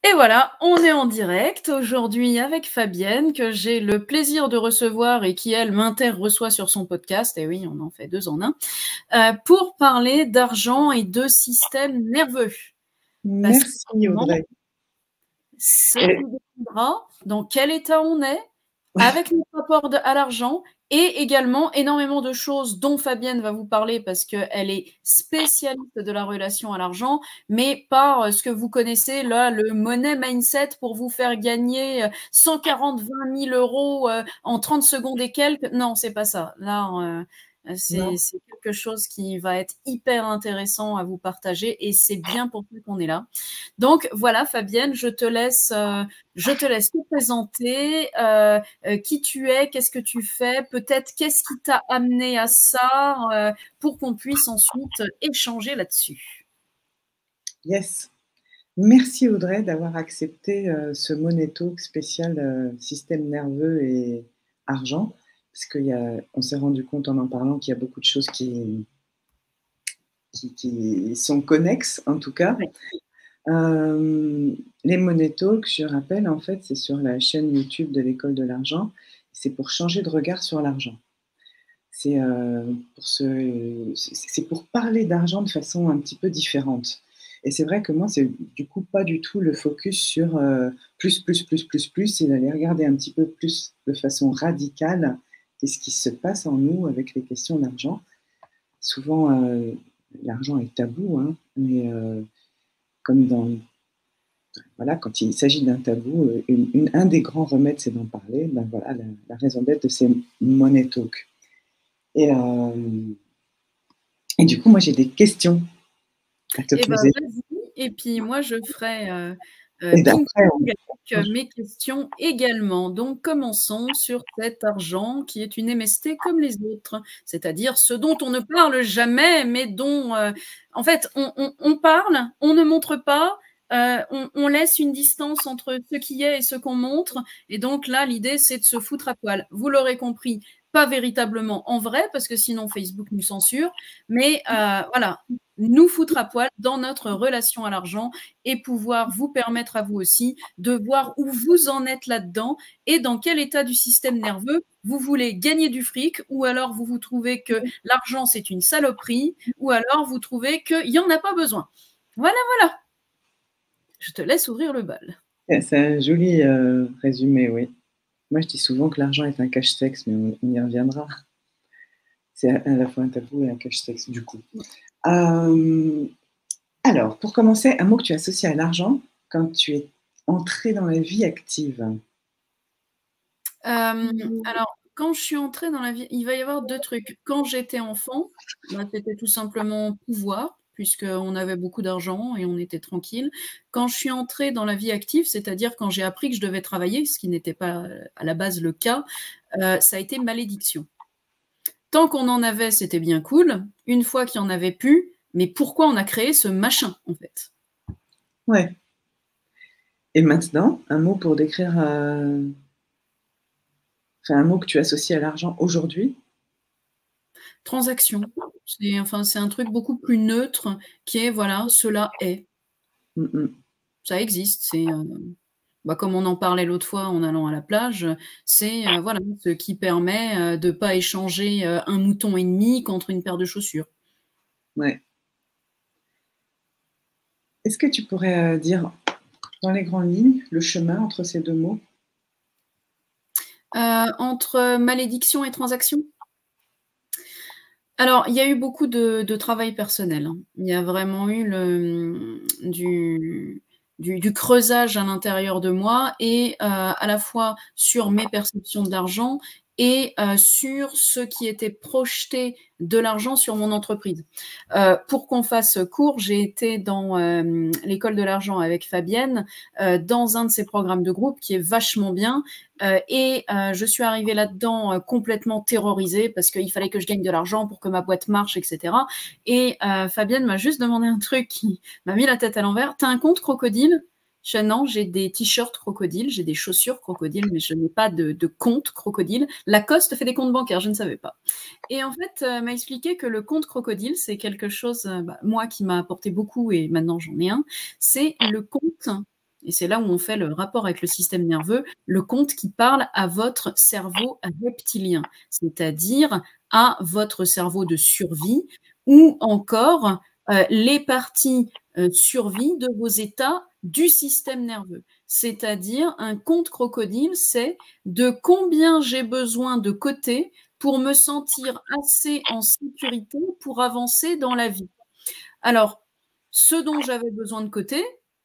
Et voilà, on est en direct aujourd'hui avec Fabienne, que j'ai le plaisir de recevoir et qui, elle, m'inter-reçoit sur son podcast. Et oui, on en fait 2 en 1, pour parler d'argent et de système nerveux. Parce que Merci Audrey. ce qui dépendra dans quel état on est, avec notre rapport à l'argent, et également énormément de choses dont Fabienne va vous parler parce qu'elle est spécialiste de la relation à l'argent, mais par ce que vous connaissez là, le money mindset pour vous faire gagner 140-20 000 euros en 30 secondes et quelques. Non, c'est pas ça. Là, c'est quelque chose qui va être hyper intéressant à vous partager et c'est bien pour ça qu'on est là. Donc voilà, Fabienne, je te laisse te présenter qui tu es, qu'est-ce que tu fais, peut-être qu'est-ce qui t'a amené à ça pour qu'on puisse ensuite échanger là-dessus. Yes. Merci Audrey d'avoir accepté ce Money Talk spécial système nerveux et argent, parce qu'on s'est rendu compte en parlant qu'il y a beaucoup de choses qui sont connexes en tout cas. Oui. Les Money Talk, je rappelle, en fait, c'est sur la chaîne YouTube de l'École de l'argent. C'est pour changer de regard sur l'argent. C'est pour parler d'argent de façon un petit peu différente. Et c'est vrai que moi, c'est du coup pas du tout le focus sur plus, c'est d'aller regarder un petit peu plus de façon radicale qu'est-ce qui se passe en nous avec les questions d'argent. Souvent, l'argent est tabou, hein, mais comme voilà, quand il s'agit d'un tabou, un des grands remèdes, c'est d'en parler. Ben voilà, la raison d'être de ces Money Talk. Et du coup, moi, j'ai des questions à te poser. Vas-y, et puis moi, je ferai ping-pong avec mes questions également. Donc, commençons sur cet argent qui est une MST comme les autres, c'est-à-dire ce dont on ne parle jamais, mais dont, en fait, on parle, on ne montre pas, on laisse une distance entre ce qui est et ce qu'on montre. Et donc là, l'idée, c'est de se foutre à poil. Vous l'aurez compris, pas véritablement en vrai, parce que sinon Facebook nous censure, mais voilà, nous foutre à poil dans notre relation à l'argent et pouvoir vous permettre à vous aussi de voir où vous en êtes là-dedans et dans quel état du système nerveux vous voulez gagner du fric, ou alors vous vous trouvez que l'argent c'est une saloperie, ou alors vous trouvez qu'il n'y en a pas besoin. Voilà, voilà. Je te laisse ouvrir le bal. C'est un joli résumé, oui. Moi, je dis souvent que l'argent est un cache-sexe, mais on y reviendra. C'est à la fois un tabou et un cache-sexe, du coup. Alors, pour commencer, un mot que tu associes à l'argent quand tu es entrée dans la vie active. Alors, quand je suis entrée dans la vie, il va y avoir 2 trucs. Quand j'étais enfant, c'était tout simplement pouvoir, puisqu'on avait beaucoup d'argent et on était tranquille. Quand je suis entrée dans la vie active, c'est-à-dire quand j'ai appris que je devais travailler, ce qui n'était pas à la base le cas, ça a été malédiction. Tant qu'on en avait, c'était bien cool. Une fois qu'il n'y en avait plus, mais pourquoi on a créé ce machin, en fait? Ouais. Et maintenant, un mot pour décrire, un mot que tu associes à l'argent aujourd'hui? Transaction. C'est un truc beaucoup plus neutre qui est, voilà, cela est. Ça existe, c'est comme on en parlait l'autre fois en allant à la plage, c'est voilà, ce qui permet de ne pas échanger un mouton et demi contre une paire de chaussures. Ouais. Est-ce que tu pourrais dire, dans les grandes lignes, le chemin entre ces 2 mots? Entre malédiction et transaction? Alors, il y a eu beaucoup de travail personnel, hein. Il y a vraiment eu du creusage à l'intérieur de moi et à la fois sur mes perceptions de l'argent et sur ce qui était projeté de l'argent sur mon entreprise. Pour qu'on fasse court, j'ai été dans l'école de l'argent avec Fabienne, dans un de ces programmes de groupe qui est vachement bien. Et je suis arrivée là-dedans complètement terrorisée parce qu'il fallait que je gagne de l'argent pour que ma boîte marche, etc. Et Fabienne m'a juste demandé un truc qui m'a mis la tête à l'envers. T'as un compte crocodile? Je dis non, j'ai des t-shirts crocodiles, j'ai des chaussures crocodiles, mais je n'ai pas de compte crocodile. Lacoste fait des comptes bancaires, je ne savais pas. Et en fait, m'a expliqué que le compte crocodile, c'est quelque chose, moi, qui m'a apporté beaucoup, et maintenant j'en ai un, c'est le compte et c'est là où on fait le rapport avec le système nerveux, le compte qui parle à votre cerveau reptilien, c'est-à-dire à votre cerveau de survie ou encore les parties survie de vos états du système nerveux. C'est-à-dire un compte crocodile, c'est de combien j'ai besoin de côté pour me sentir assez en sécurité pour avancer dans la vie. Alors, ce dont j'avais besoin de côté,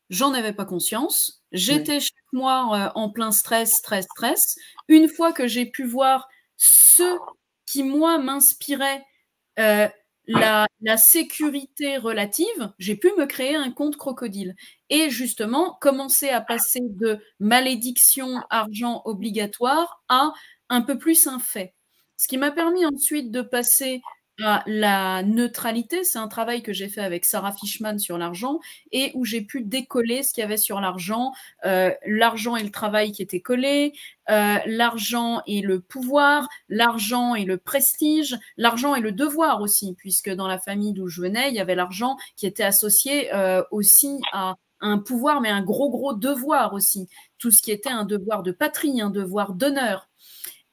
j'en avais pas conscience. J'étais chaque mois en plein stress, stress, stress. Une fois que j'ai pu voir ce qui, moi, m'inspirait la sécurité relative, j'ai pu me créer un compte crocodile. Et justement, commencer à passer de malédiction argent obligatoire à un peu plus un fait. Ce qui m'a permis ensuite de passer à la neutralité. C'est un travail que j'ai fait avec Sarah Fishman sur l'argent et où j'ai pu décoller ce qu'il y avait sur l'argent et le travail qui étaient collés, l'argent et le pouvoir, l'argent et le prestige, l'argent et le devoir aussi, puisque dans la famille d'où je venais, il y avait l'argent qui était associé aussi à un pouvoir, mais un gros, gros devoir aussi. Tout ce qui était un devoir de patrie, un devoir d'honneur.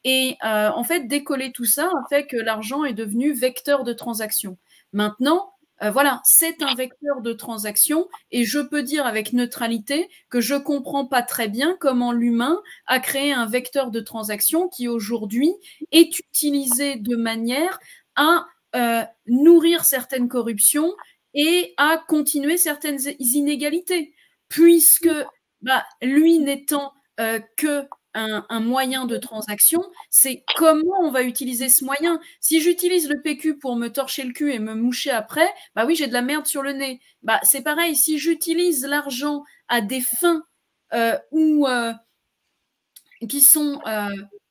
Et en fait, décoller tout ça a fait que l'argent est devenu vecteur de transaction. Maintenant, voilà, c'est un vecteur de transaction et je peux dire avec neutralité que je comprends pas très bien comment l'humain a créé un vecteur de transaction qui aujourd'hui est utilisé de manière à nourrir certaines corruptions et à continuer certaines inégalités, puisque lui n'étant que un moyen de transaction, c'est comment on va utiliser ce moyen. Si j'utilise le PQ pour me torcher le cul et me moucher après, bah oui, j'ai de la merde sur le nez. Bah, c'est pareil, si j'utilise l'argent à des fins qui sont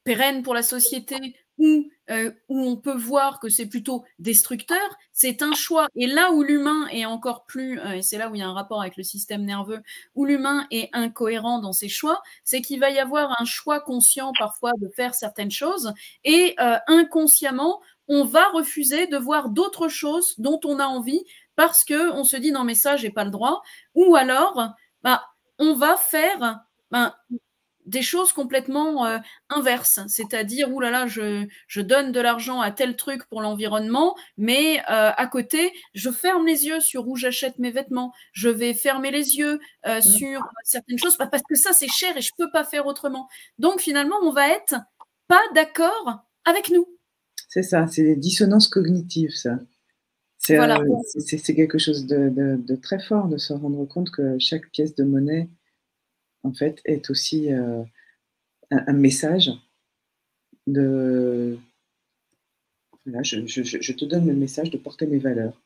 pérennes pour la société ou où on peut voir que c'est plutôt destructeur, c'est un choix. Et là où l'humain est encore plus, et c'est là où il y a un rapport avec le système nerveux, où l'humain est incohérent dans ses choix, c'est qu'il va y avoir un choix conscient parfois de faire certaines choses et inconsciemment, on va refuser de voir d'autres choses dont on a envie parce que on se dit non mais ça j'ai pas le droit, ou alors on va faire des choses complètement inverses, c'est-à-dire, ouh là là, je donne de l'argent à tel truc pour l'environnement, mais à côté, je ferme les yeux sur où j'achète mes vêtements, je vais fermer les yeux sur certaines choses, parce que ça, c'est cher et je peux pas faire autrement. Donc, finalement, on va être pas d'accord avec nous. C'est ça, c'est des dissonances cognitives, ça. C'est Voilà. quelque chose de très fort de se rendre compte que chaque pièce de monnaie, en fait, est aussi un message de... Voilà, je te donne le message de porter mes valeurs.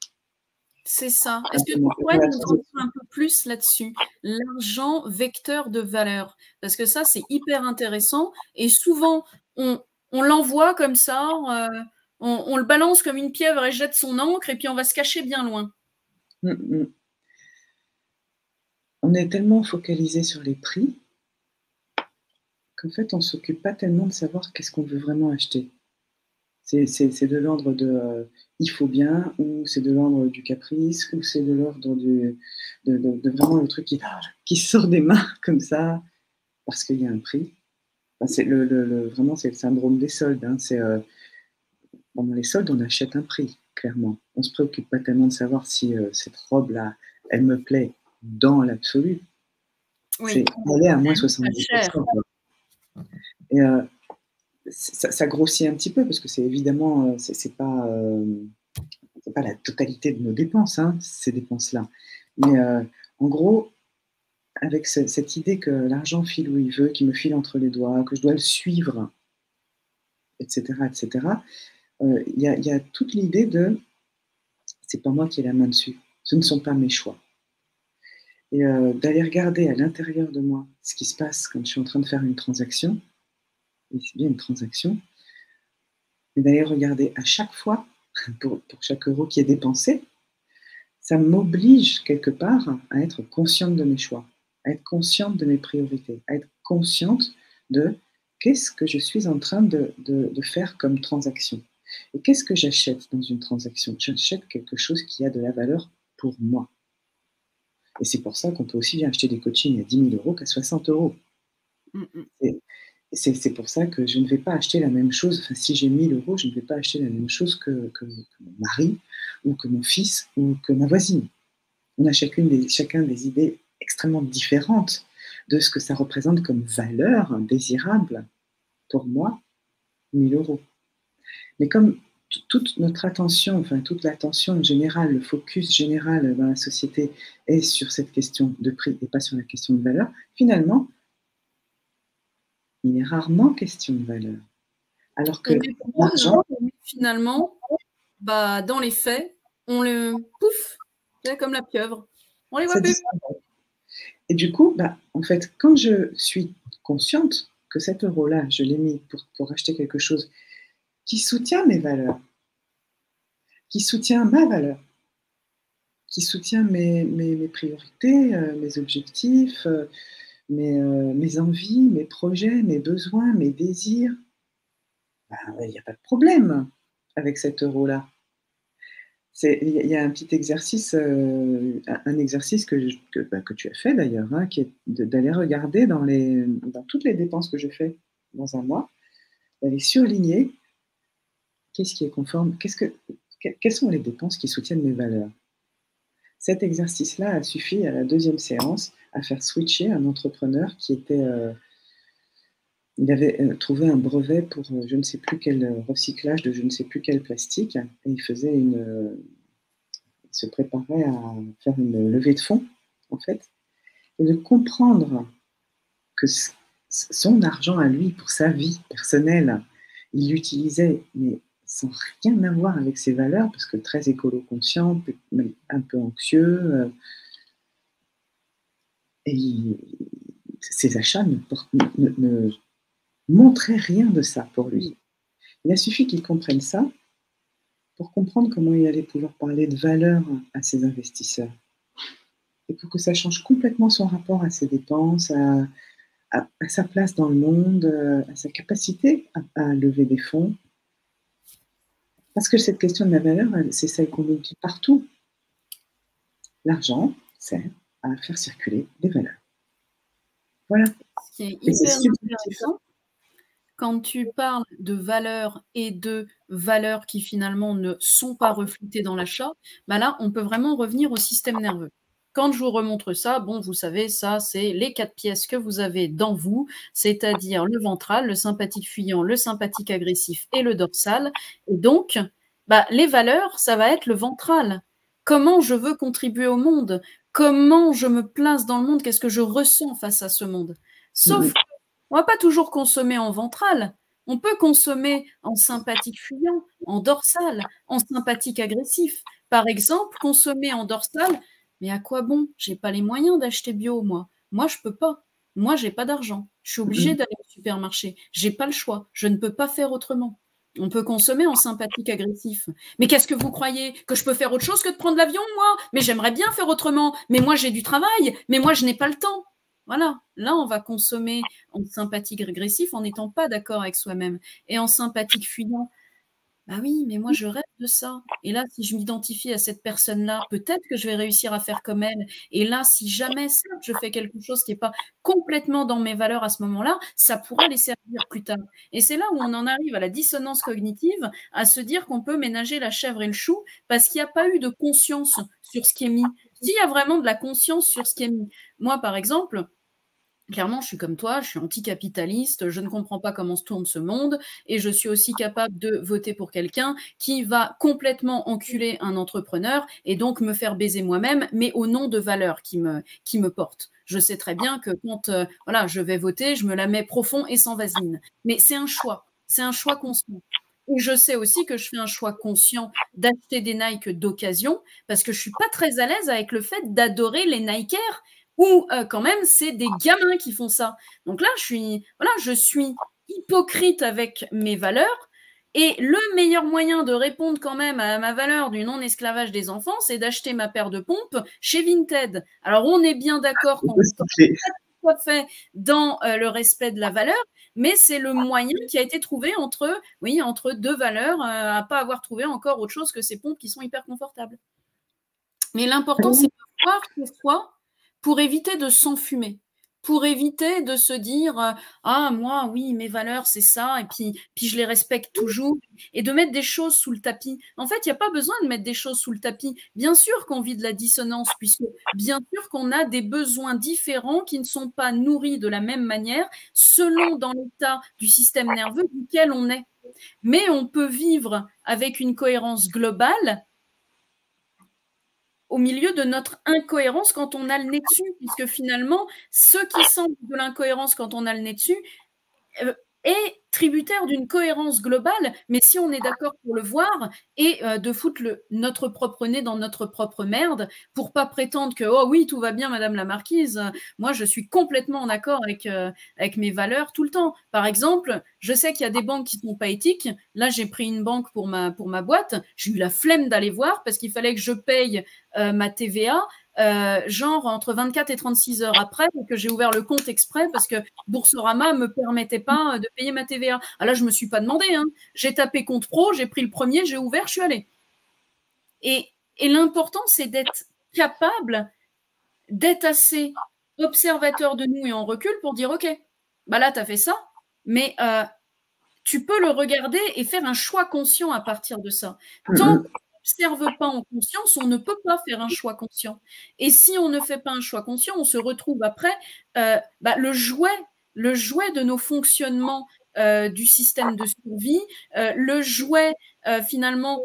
C'est ça. Est-ce que tu pourrais nous en dire un peu plus là-dessus? L'argent vecteur de valeur. Parce que ça, c'est hyper intéressant. Et souvent, on l'envoie comme ça, on le balance comme une pieuvre et jette son encre, et puis on va se cacher bien loin. On est tellement focalisé sur les prix qu'en fait, on ne s'occupe pas tellement de savoir qu'est-ce qu'on veut vraiment acheter. C'est de l'ordre de il faut bien, ou c'est de l'ordre du caprice, ou c'est de l'ordre de vraiment le truc qui sort des mains comme ça parce qu'il y a un prix. Enfin, c'est vraiment, c'est le syndrome des soldes. Hein. Pendant les soldes, on achète un prix, clairement. On ne se préoccupe pas tellement de savoir si cette robe-là, elle me plaît dans l'absolu. Oui. Elle est à moins 70%. Et ça grossit un petit peu parce que c'est évidemment, c'est pas la totalité de nos dépenses, hein, ces dépenses-là. Mais en gros, avec cette idée que l'argent file où il veut, qu'il me file entre les doigts, que je dois le suivre, etc., il y a toute l'idée de c'est pas moi qui ai la main dessus, ce ne sont pas mes choix. Et d'aller regarder à l'intérieur de moi ce qui se passe quand je suis en train de faire une transaction, et c'est bien une transaction, et d'aller regarder à chaque fois, pour chaque euro qui est dépensé, ça m'oblige quelque part à être consciente de mes choix, à être consciente de mes priorités, à être consciente de qu'est-ce que je suis en train de faire comme transaction. Et qu'est-ce que j'achète dans une transaction? J'achète quelque chose qui a de la valeur pour moi. Et c'est pour ça qu'on peut aussi bien acheter des coachings à 10 000 euros qu'à 60 euros. Et c'est pour ça que je ne vais pas acheter la même chose. Enfin, si j'ai 1000 euros, je ne vais pas acheter la même chose que mon mari, ou que mon fils, ou que ma voisine. On a chacun des idées extrêmement différentes de ce que ça représente comme valeur désirable pour moi, 1000 euros. Mais comme toute notre attention, enfin toute l'attention générale, le focus général dans la société est sur cette question de prix et pas sur la question de valeur, finalement, il est rarement question de valeur. Alors que l'argent, finalement, bah, dans les faits, on le pouf, c'est comme la pieuvre. On les voit plus. Et du coup, bah, en fait, quand je suis consciente que cet euro-là, je l'ai mis pour acheter quelque chose qui soutient mes valeurs, qui soutient ma valeur, qui soutient mes priorités, mes objectifs, mes envies, mes projets, mes besoins, mes désirs, bah, il n'y a pas de problème avec cet euro-là. Il y a un petit exercice, un exercice que tu as fait d'ailleurs, hein, qui est d'aller regarder dans toutes les dépenses que je fais dans un mois, d'aller surligner qu'est-ce qui est conforme, quelles sont les dépenses qui soutiennent mes valeurs. Cet exercice-là a suffi à la deuxième séance à faire switcher un entrepreneur qui était... il avait trouvé un brevet pour je ne sais plus quel recyclage de je ne sais plus quel plastique, et il se préparait à faire une levée de fonds, en fait, et de comprendre que son argent à lui, pour sa vie personnelle, il l'utilisait, mais sans rien avoir avec ses valeurs, parce que très écolo-conscient, un peu anxieux, et ses achats ne montraient rien de ça pour lui. Il a suffi qu'il comprenne ça pour comprendre comment il allait pouvoir parler de valeur à ses investisseurs. Et pour que ça change complètement son rapport à ses dépenses, à sa place dans le monde, à sa capacité à lever des fonds. Parce que cette question de la valeur, c'est celle qu'on nous dit partout. L'argent sert à faire circuler des valeurs. Voilà. Ce qui est hyper intéressant, quand tu parles de valeurs et de valeurs qui finalement ne sont pas reflétées dans l'achat, bah là, on peut vraiment revenir au système nerveux. Quand je vous remontre ça, bon, vous savez, ça, c'est les 4 pièces que vous avez dans vous, c'est-à-dire le ventral, le sympathique fuyant, le sympathique agressif et le dorsal. Et donc, bah, les valeurs, ça va être le ventral. Comment je veux contribuer au monde? Comment je me place dans le monde? Qu'est-ce que je ressens face à ce monde? Sauf on ne va pas toujours consommer en ventral. On peut consommer en sympathique fuyant, en dorsal, en sympathique agressif. Par exemple, consommer en dorsal, mais à quoi bon? J'ai pas les moyens d'acheter bio, moi. Moi, je peux pas. Moi, j'ai pas d'argent. Je suis obligée d'aller au supermarché. J'ai pas le choix. Je ne peux pas faire autrement. On peut consommer en sympathique agressif. Mais qu'est-ce que vous croyez? Que je peux faire autre chose que de prendre l'avion, moi? Mais j'aimerais bien faire autrement. Mais moi, j'ai du travail. Mais moi, je n'ai pas le temps. Voilà, là, on va consommer en sympathique régressif en n'étant pas d'accord avec soi-même. Et en sympathique fuyant, bah oui, mais moi, je rêve de ça. Et là, si je m'identifie à cette personne-là, peut-être que je vais réussir à faire comme elle. Et là, si jamais je fais quelque chose qui n'est pas complètement dans mes valeurs à ce moment-là, ça pourra les servir plus tard. Et c'est là où on en arrive à la dissonance cognitive, à se dire qu'on peut ménager la chèvre et le chou parce qu'il n'y a pas eu de conscience sur ce qui est mis. S'il y a vraiment de la conscience sur ce qui est mis. Moi, par exemple, clairement, je suis comme toi, je suis anticapitaliste, je ne comprends pas comment se tourne ce monde et je suis aussi capable de voter pour quelqu'un qui va complètement enculer un entrepreneur et donc me faire baiser moi-même, mais au nom de valeurs qui me portent. Je sais très bien que quand voilà, je vais voter, je me la mets profond et sans vaseline. Mais c'est un choix conscient. Et je sais aussi que je fais un choix conscient d'acheter des Nike d'occasion parce que je suis pas très à l'aise avec le fait d'adorer les Nikers où quand même c'est des gamins qui font ça. Donc là, je suis hypocrite avec mes valeurs et le meilleur moyen de répondre quand même à ma valeur du non-esclavage des enfants, c'est d'acheter ma paire de pompes chez Vinted. Alors on est bien d'accord qu'on est pas fait dans le respect de la valeur, mais c'est le moyen qui a été trouvé entre deux valeurs, à pas avoir trouvé encore autre chose que ces pompes qui sont hyper confortables. Mais l'important, c'est de voir que soi, pour éviter de s'enfumer, pour éviter de se dire ah moi oui mes valeurs c'est ça et puis je les respecte toujours et de mettre des choses sous le tapis. En fait, il n'y a pas besoin de mettre des choses sous le tapis. Bien sûr qu'on vit de la dissonance puisque bien sûr qu'on a des besoins différents qui ne sont pas nourris de la même manière selon dans l'état du système nerveux duquel on est. Mais on peut vivre avec une cohérence globale au milieu de notre incohérence quand on a le nez dessus, puisque finalement, ce qui semble de l'incohérence quand on a le nez dessus est tributaire d'une cohérence globale, mais si on est d'accord pour le voir et de foutre notre propre nez dans notre propre merde pour pas prétendre que oh oui tout va bien Madame la Marquise, moi je suis complètement en accord avec mes valeurs tout le temps. Par exemple, je sais qu'il y a des banques qui sont pas éthiques. Là j'ai pris une banque pour ma boîte, j'ai eu la flemme d'aller voir parce qu'il fallait que je paye ma TVA. Genre entre 24 et 36 heures après, que j'ai ouvert le compte exprès parce que Boursorama me permettait pas de payer ma TVA. Ah là, je me suis pas demandé. Hein. J'ai tapé compte pro, j'ai pris le premier, j'ai ouvert, je suis allée. Et l'important, c'est d'être capable d'être assez observateur de nous et en recul pour dire, OK, bah là, tu as fait ça, mais tu peux le regarder et faire un choix conscient à partir de ça. Tant n'observe pas en conscience, on ne peut pas faire un choix conscient. Et si on ne fait pas un choix conscient, on se retrouve après le jouet de nos fonctionnements du système de survie, le jouet finalement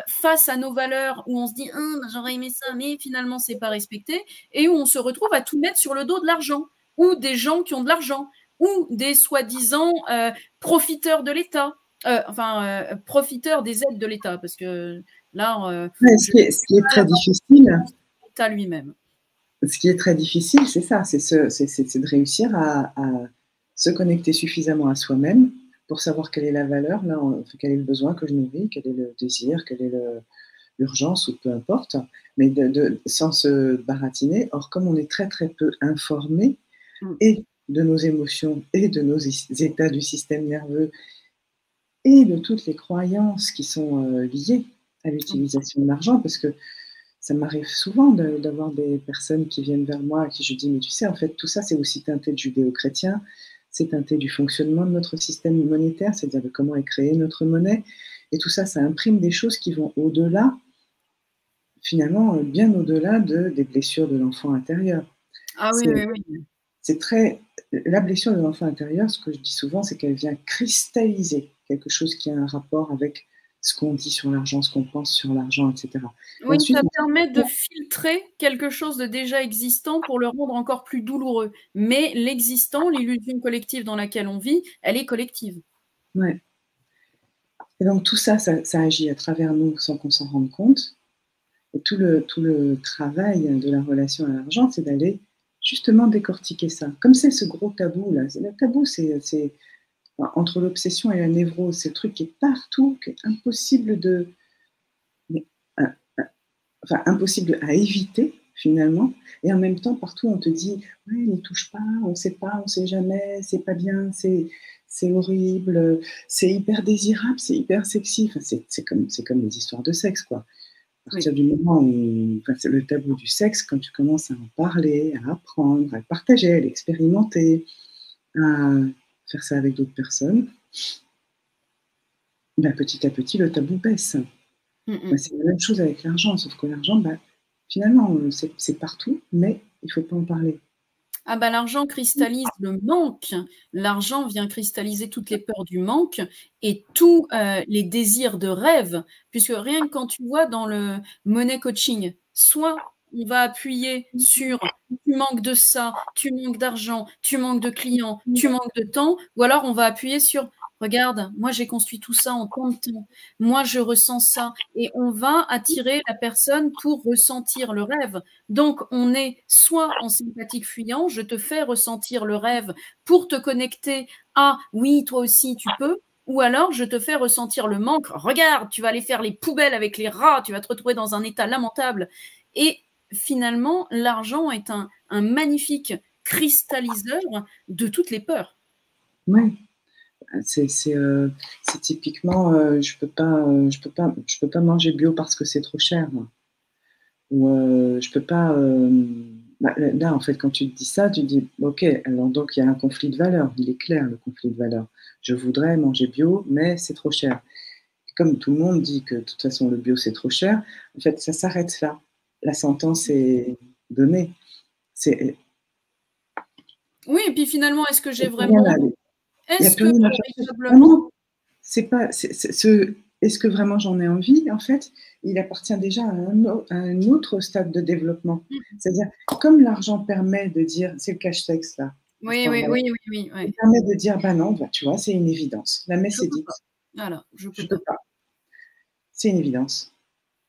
face à nos valeurs où on se dit j'aurais aimé ça, mais finalement c'est pas respecté, et où on se retrouve à tout mettre sur le dos de l'argent ou des gens qui ont de l'argent ou des soi-disant profiteurs de l'État. Profiteurs des aides de l'État, parce que là, ce qui est très difficile, l'État lui-même. Ce qui est très difficile, c'est ça, c'est de réussir à se connecter suffisamment à soi-même pour savoir quelle est la valeur, là, quel est le besoin que je nourris, quel est le désir, quelle est l'urgence ou peu importe, mais sans se baratiner. Or, comme on est très très peu informé et de nos émotions et de nos états du système nerveux et de toutes les croyances qui sont liées à l'utilisation de l'argent, parce que ça m'arrive souvent d'avoir des personnes qui viennent vers moi à qui je dis mais tu sais en fait tout ça c'est aussi teinté de judéo-chrétien, c'est teinté du fonctionnement de notre système monétaire, c'est-à-dire de comment est créée notre monnaie, et tout ça, ça imprime des choses qui vont au-delà, finalement bien au-delà des blessures de l'enfant intérieur. Ah oui, oui. C'est la blessure de l'enfant intérieur, ce que je dis souvent, c'est qu'elle vient cristalliser quelque chose qui a un rapport avec ce qu'on dit sur l'argent, ce qu'on pense sur l'argent, etc. Oui, ensuite, ça permet de filtrer quelque chose de déjà existant pour le rendre encore plus douloureux. Mais l'existant, l'illusion collective dans laquelle on vit, elle est collective. Ouais. Et donc tout ça, ça agit à travers nous sans qu'on s'en rende compte. Et tout le travail de la relation à l'argent, c'est d'aller justement décortiquer ça. Comme c'est ce gros tabou là, le tabou, c'est entre l'obsession et la névrose, c'est le truc qui est partout, qui est impossible impossible à éviter finalement. Et en même temps, partout on te dit, ouais, n'y touche pas, on ne sait pas, on ne sait jamais, c'est pas bien, c'est horrible, c'est hyper désirable, c'est hyper sexy. Enfin, c'est comme les histoires de sexe, quoi. À partir du moment où, c'est le tabou du sexe, quand tu commences à en parler, à apprendre, à le partager, à l'expérimenter, à faire ça avec d'autres personnes, petit à petit, le tabou baisse. C'est la même chose avec l'argent, sauf que l'argent, finalement, c'est partout, mais il ne faut pas en parler. Ah l'argent cristallise le manque. L'argent vient cristalliser toutes les peurs du manque et tous les désirs de rêve, puisque rien que quand tu vois dans le money coaching, soit on va appuyer sur tu manques de ça, tu manques d'argent, tu manques de clients, tu manques de temps, ou alors on va appuyer sur regarde, moi j'ai construit tout ça en tant de temps, moi je ressens ça, et on va attirer la personne pour ressentir le rêve. Donc on est soit en sympathique fuyant, je te fais ressentir le rêve pour te connecter à oui, toi aussi tu peux, ou alors je te fais ressentir le manque, regarde, tu vas aller faire les poubelles avec les rats, tu vas te retrouver dans un état lamentable. Et finalement, l'argent est un magnifique cristalliseur de toutes les peurs. Oui. C'est typiquement je peux pas manger bio parce que c'est trop cher, ou je peux pas Bah, là, en fait, quand tu te dis ça, tu te dis, ok, alors donc il y a un conflit de valeurs. Il est clair, le conflit de valeurs. Je voudrais manger bio, mais c'est trop cher. Comme tout le monde dit que de toute façon le bio c'est trop cher, en fait ça s'arrête là. La sentence est donnée. C'est Oui, et puis finalement, est-ce que j'ai rien vraiment à envie? aller. Il n'y a Est-ce plus que rien à chercher. Ah véritablement non, c'est pas. Est-ce que vraiment j'en ai envie? En fait, il appartient déjà à un autre stade de développement. mmh, C'est-à-dire, comme l'argent permet de dire, c'est le cash sexe là, à cet oui, oui, endroit-là, oui, oui, oui, il ouais. permet de dire, bah non, bah, tu vois, c'est une évidence. La messe Je est peux dite, pas. Voilà, je peux je peux pas. pas. C'est une évidence.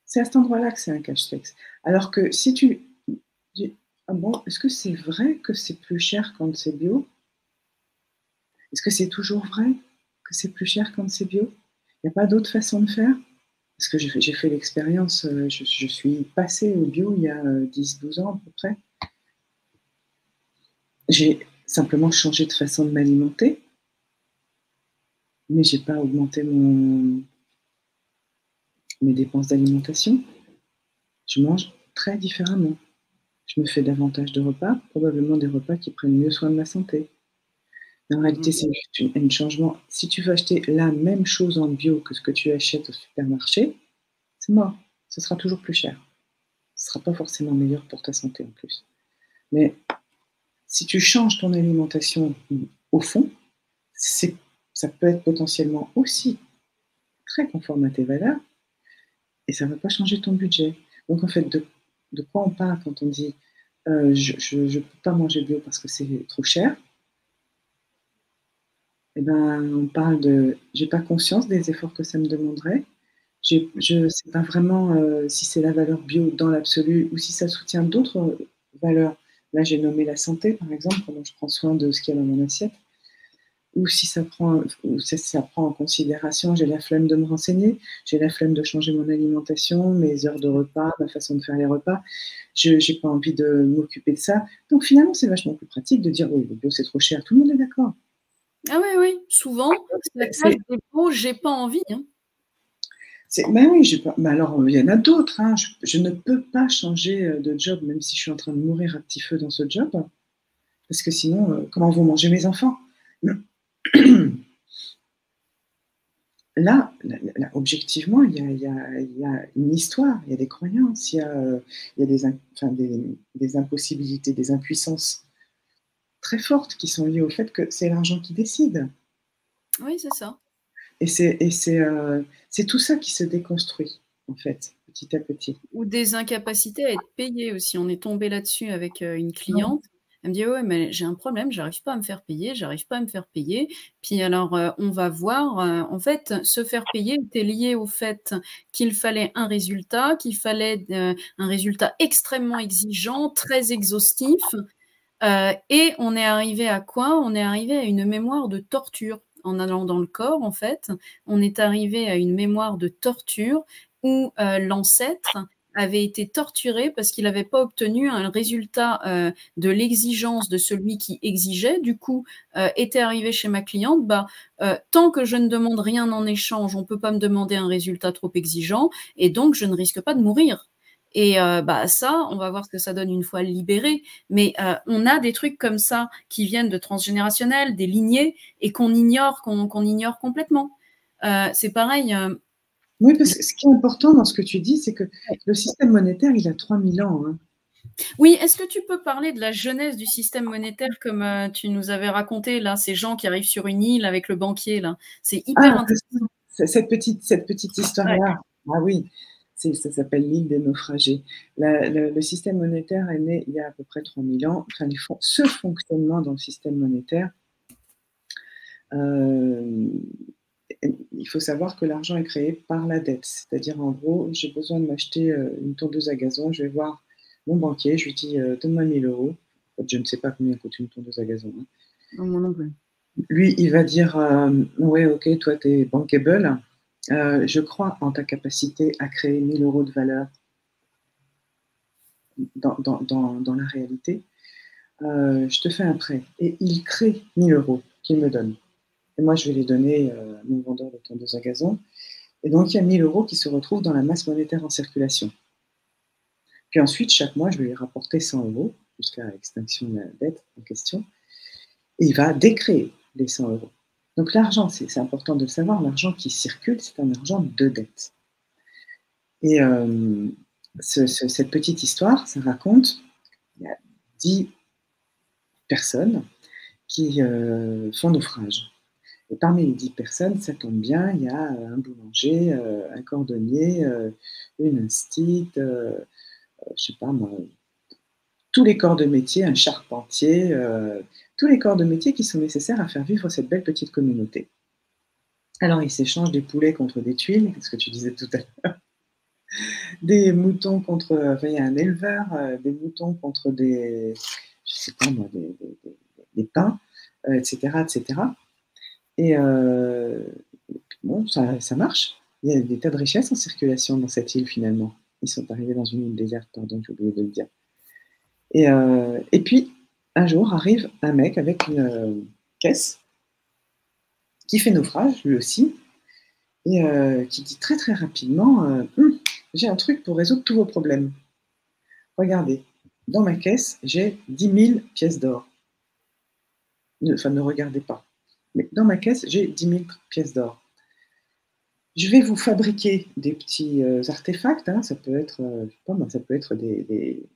C'est à cet endroit-là que c'est un cache-texte. Alors que si tu dis: «Ah bon, est-ce que c'est vrai que c'est plus cher quand c'est bio? Est-ce que c'est toujours vrai que c'est plus cher quand c'est bio? Il n'y a pas d'autre façon de faire?» Parce que j'ai fait l'expérience, je suis passée au bio il y a, 10-12 ans à peu près. J'ai simplement changé de façon de m'alimenter, mais j'ai pas augmenté mes dépenses d'alimentation. Je mange très différemment. Je me fais davantage de repas, probablement des repas qui prennent mieux soin de ma santé. En réalité, Mmh. c'est juste un changement. Si tu veux acheter la même chose en bio que ce que tu achètes au supermarché, c'est mort. Ce sera toujours plus cher. Ce ne sera pas forcément meilleur pour ta santé en plus. Mais si tu changes ton alimentation au fond, c'est, ça peut être potentiellement aussi très conforme à tes valeurs et ça ne va pas changer ton budget. Donc en fait, de quoi on parle quand on dit je ne peux pas manger bio parce que c'est trop cher? Eh ben, on parle de j'ai pas conscience des efforts que ça me demanderait. Je sais pas vraiment, si c'est la valeur bio dans l'absolu ou si ça soutient d'autres, valeurs. Là, j'ai nommé la santé, par exemple, comment je prends soin de ce qu'il y a dans mon assiette, ou si ça prend ou ça prend en considération, j'ai la flemme de me renseigner, j'ai la flemme de changer mon alimentation, mes heures de repas, ma façon de faire les repas. Je j'ai pas envie de m'occuper de ça. Donc finalement, c'est vachement plus pratique de dire: «Oui, le bio, c'est trop cher». Tout le monde est d'accord. Ah oui, oui, souvent, ça cache C'est des mots: «J'ai pas envie», hein. Ben oui, j'ai pas mais alors, il y en a d'autres, hein. Je ne peux pas changer, de job, même si je suis en train de mourir à petit feu dans ce job, parce que sinon, comment vont manger mes enfants? Là, objectivement, il y a une histoire, il y a des croyances, il y a des impossibilités, des impuissances très fortes qui sont liées au fait que c'est l'argent qui décide Oui, c'est ça. et c'est tout ça qui se déconstruit, en fait, petit à petit. Ou des incapacités à être payé aussi. On est tombé là-dessus avec, une Ouais. cliente. Elle me dit: «Ouais, mais j'ai un problème, j'arrive pas à me faire payer, j'arrive pas à me faire payer». Puis alors, on va voir, en fait, se faire payer était lié au fait qu'il fallait un résultat, qu'il fallait, un résultat extrêmement exigeant, très exhaustif, et on est arrivé à quoi? On est arrivé à une mémoire de torture. En allant dans le corps, en fait, on est arrivé à une mémoire de torture où, l'ancêtre avait été torturé parce qu'il n'avait pas obtenu un résultat, de l'exigence de celui qui exigeait. Du coup, était arrivé chez ma cliente: «Bah, tant que je ne demande rien en échange, on ne peut pas me demander un résultat trop exigeant et donc je ne risque pas de mourir». Et bah, ça, on va voir ce que ça donne une fois libéré. Mais on a des trucs comme ça qui viennent de transgénérationnel, des lignées, et qu'on ignore complètement. C'est pareil. Oui, parce que ce qui est important dans ce que tu dis, c'est que le système monétaire, il a 3000 ans, hein. Oui, est-ce que tu peux parler de la genèse du système monétaire comme tu nous avais raconté là, ces gens qui arrivent sur une île avec le banquier là? C'est hyper Ah, intéressant. cette petite Ouais. histoire-là. Ah oui, ça s'appelle l'île des naufragés. Le système monétaire est né il y a à peu près 3000 ans. Enfin, ce fonctionnement dans le système monétaire, euh, il faut savoir que l'argent est créé par la dette. C'est-à-dire, en gros, j'ai besoin de m'acheter une tondeuse à gazon. Je vais voir mon banquier, je lui dis donne-moi 1000 euros. En fait, je ne sais pas combien coûte une tondeuse à gazon, hein. Non, moi non plus. Lui, il va dire ouais, ok, toi, tu es bankable. Je crois en ta capacité à créer 1000 euros de valeur dans la réalité. Je te fais un prêt. Et il crée 1000 euros qu'il me donne. Et moi, je vais les donner à mon vendeur de tondeuse à gazon. Et donc, il y a 1000 euros qui se retrouvent dans la masse monétaire en circulation. Puis ensuite, chaque mois, je vais lui rapporter 100 euros. jusqu'à l'extinction de la dette en question, et il va décréer les 100 euros. Donc l'argent, c'est important de le savoir, l'argent qui circule, c'est un argent de dette. Et cette petite histoire, ça raconte qu'il y a 10 personnes qui font naufrage. Et parmi les 10 personnes, ça tombe bien, il y a un boulanger, un cordonnier, une instite, je sais pas moi, tous les corps de métier, un charpentier, tous les corps de métier qui sont nécessaires à faire vivre cette belle petite communauté. Alors ils s'échangent des poulets contre des tuiles, c'est ce que tu disais tout à l'heure, des moutons contre, enfin il y a un éleveur, des moutons contre des, je sais pas moi, des pins, etc., etc. Et bon, ça marche. Il y a des tas de richesses en circulation dans cette île finalement. Ils sont arrivés dans une île déserte, pardon, j'ai oublié de le dire. Et puis, un jour, arrive un mec avec une caisse qui fait naufrage, lui aussi, et qui dit très très rapidement j'ai un truc pour résoudre tous vos problèmes. Regardez, dans ma caisse, j'ai 10 000 pièces d'or. Enfin, ne regardez pas. Mais dans ma caisse, j'ai 10 000 pièces d'or. Je vais vous fabriquer des petits artefacts. Hein, ça peut être, je sais pas, ça peut être des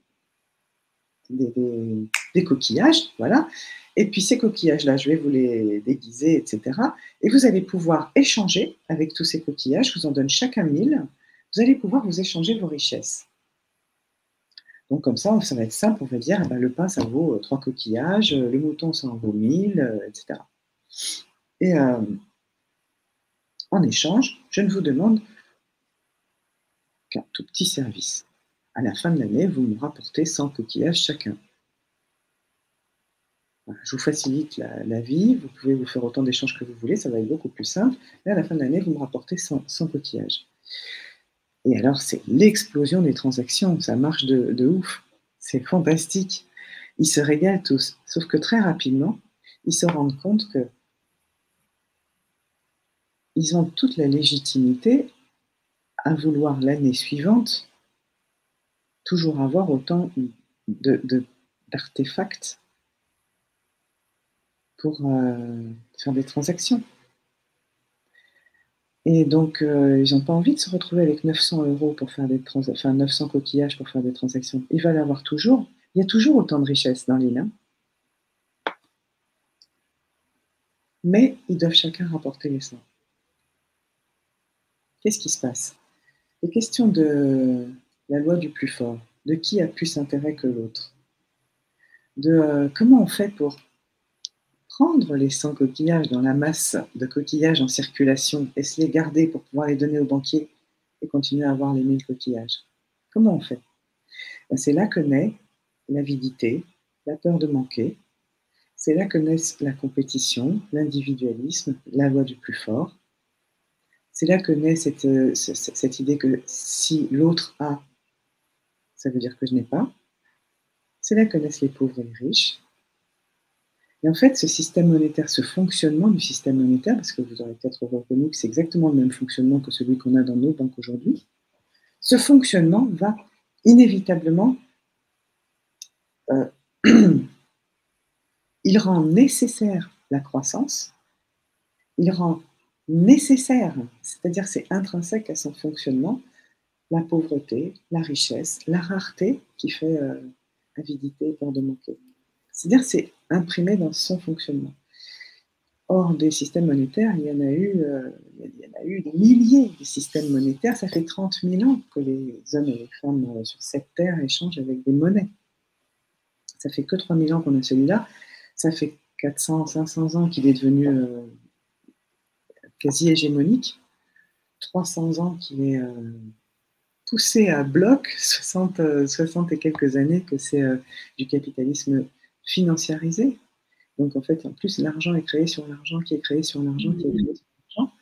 coquillages, voilà. Et puis ces coquillages-là, je vais vous les déguiser, etc. Et vous allez pouvoir échanger avec tous ces coquillages. Je vous en donne chacun 1000. Vous allez pouvoir vous échanger vos richesses. Donc comme ça va être simple. On va dire, eh ben, le pain, ça vaut 3 coquillages, le mouton, ça en vaut 1000, etc. Et en échange, je ne vous demande qu'un tout petit service. À la fin de l'année, vous me rapportez 100 coquillages chacun. Voilà, je vous facilite la vie, vous pouvez vous faire autant d'échanges que vous voulez, ça va être beaucoup plus simple. Et à la fin de l'année, vous me rapportez 100 coquillages. Et alors, c'est l'explosion des transactions, ça marche de ouf. C'est fantastique. Ils se régalent tous. Sauf que très rapidement, ils se rendent compte que ils ont toute la légitimité à vouloir l'année suivante toujours avoir autant d'artefacts pour faire des transactions. Et donc, ils n'ont pas envie de se retrouver avec 900 euros pour faire des 900 coquillages pour faire des transactions. Ils veulent avoir toujours. Il y a toujours autant de richesses dans l'île. Hein. Mais ils doivent chacun rapporter les 100. Qu'est-ce qui se passe? Les questions de la loi du plus fort, de qui a plus intérêt que l'autre, de comment on fait pour prendre les 100 coquillages dans la masse de coquillages en circulation et se les garder pour pouvoir les donner au banquier et continuer à avoir les 1000 coquillages. Comment on fait? Ben, c'est là que naît l'avidité, la peur de manquer. C'est là que naissent la compétition, l'individualisme, la loi du plus fort. C'est là que naît cette idée que si l'autre a, ça veut dire que je n'ai pas. C'est là que naissent les pauvres et les riches. Et en fait, ce système monétaire, ce fonctionnement du système monétaire, parce que vous aurez peut-être reconnu que c'est exactement le même fonctionnement que celui qu'on a dans nos banques aujourd'hui, ce fonctionnement va inévitablement, il rend nécessaire la croissance, il rend nécessaire, c'est-à-dire c'est intrinsèque à son fonctionnement, la pauvreté, la richesse, la rareté qui fait avidité et peur de manquer. C'est-à-dire c'est imprimé dans son fonctionnement. Or, des systèmes monétaires, il y en a eu des milliers de systèmes monétaires. Ça fait 30 000 ans que les hommes et les femmes sur cette terre échangent avec des monnaies. Ça fait que 3 000 ans qu'on a celui-là. Ça fait 400, 500 ans qu'il est devenu quasi hégémonique. 300 ans qu'il est poussé à bloc. 60 et quelques années que c'est du capitalisme financiarisé. Donc, en fait, en plus, l'argent est créé sur l'argent, qui est créé sur l'argent, qui est créé sur l'argent.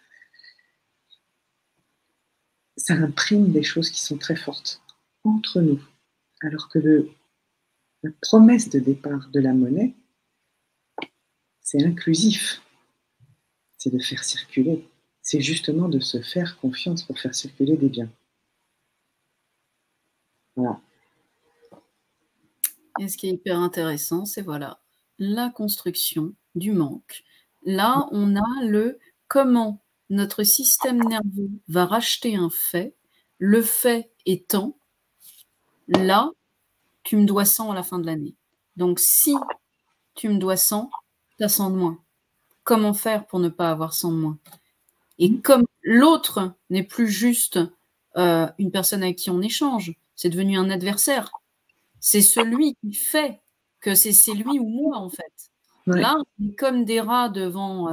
Ça imprime des choses qui sont très fortes entre nous. Alors que la promesse de départ de la monnaie, c'est inclusif. C'est de faire circuler. C'est justement de se faire confiance pour faire circuler des biens. Voilà. Et ce qui est hyper intéressant, c'est voilà, la construction du manque. Là, on a le comment notre système nerveux va racheter un fait, le fait étant, là, tu me dois 100 à la fin de l'année. Donc, si tu me dois 100, tu as 100 de moins. Comment faire pour ne pas avoir 100 de moins? Et comme l'autre n'est plus juste une personne avec qui on échange, c'est devenu un adversaire. C'est celui qui fait que c'est lui ou moi, en fait. Ouais. Là, on est comme des rats devant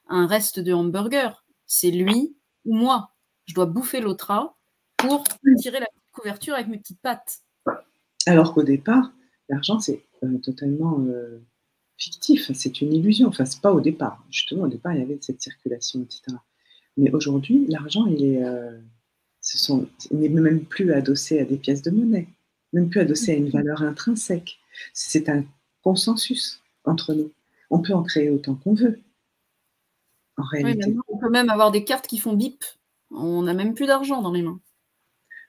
un reste de hamburger. C'est lui ou moi. Je dois bouffer l'autre rat pour tirer la petite couverture avec mes petites pattes. Alors qu'au départ, l'argent, c'est totalement fictif, c'est une illusion. Enfin, c'est pas au départ. Justement, au départ, il y avait cette circulation, etc. Mais aujourd'hui, l'argent, il n'est même plus adossé à des pièces de monnaie, même plus adossé à une valeur intrinsèque. C'est un consensus entre nous. On peut en créer autant qu'on veut, en réalité. Oui, maintenant, on peut même avoir des cartes qui font bip. On n'a même plus d'argent dans les mains.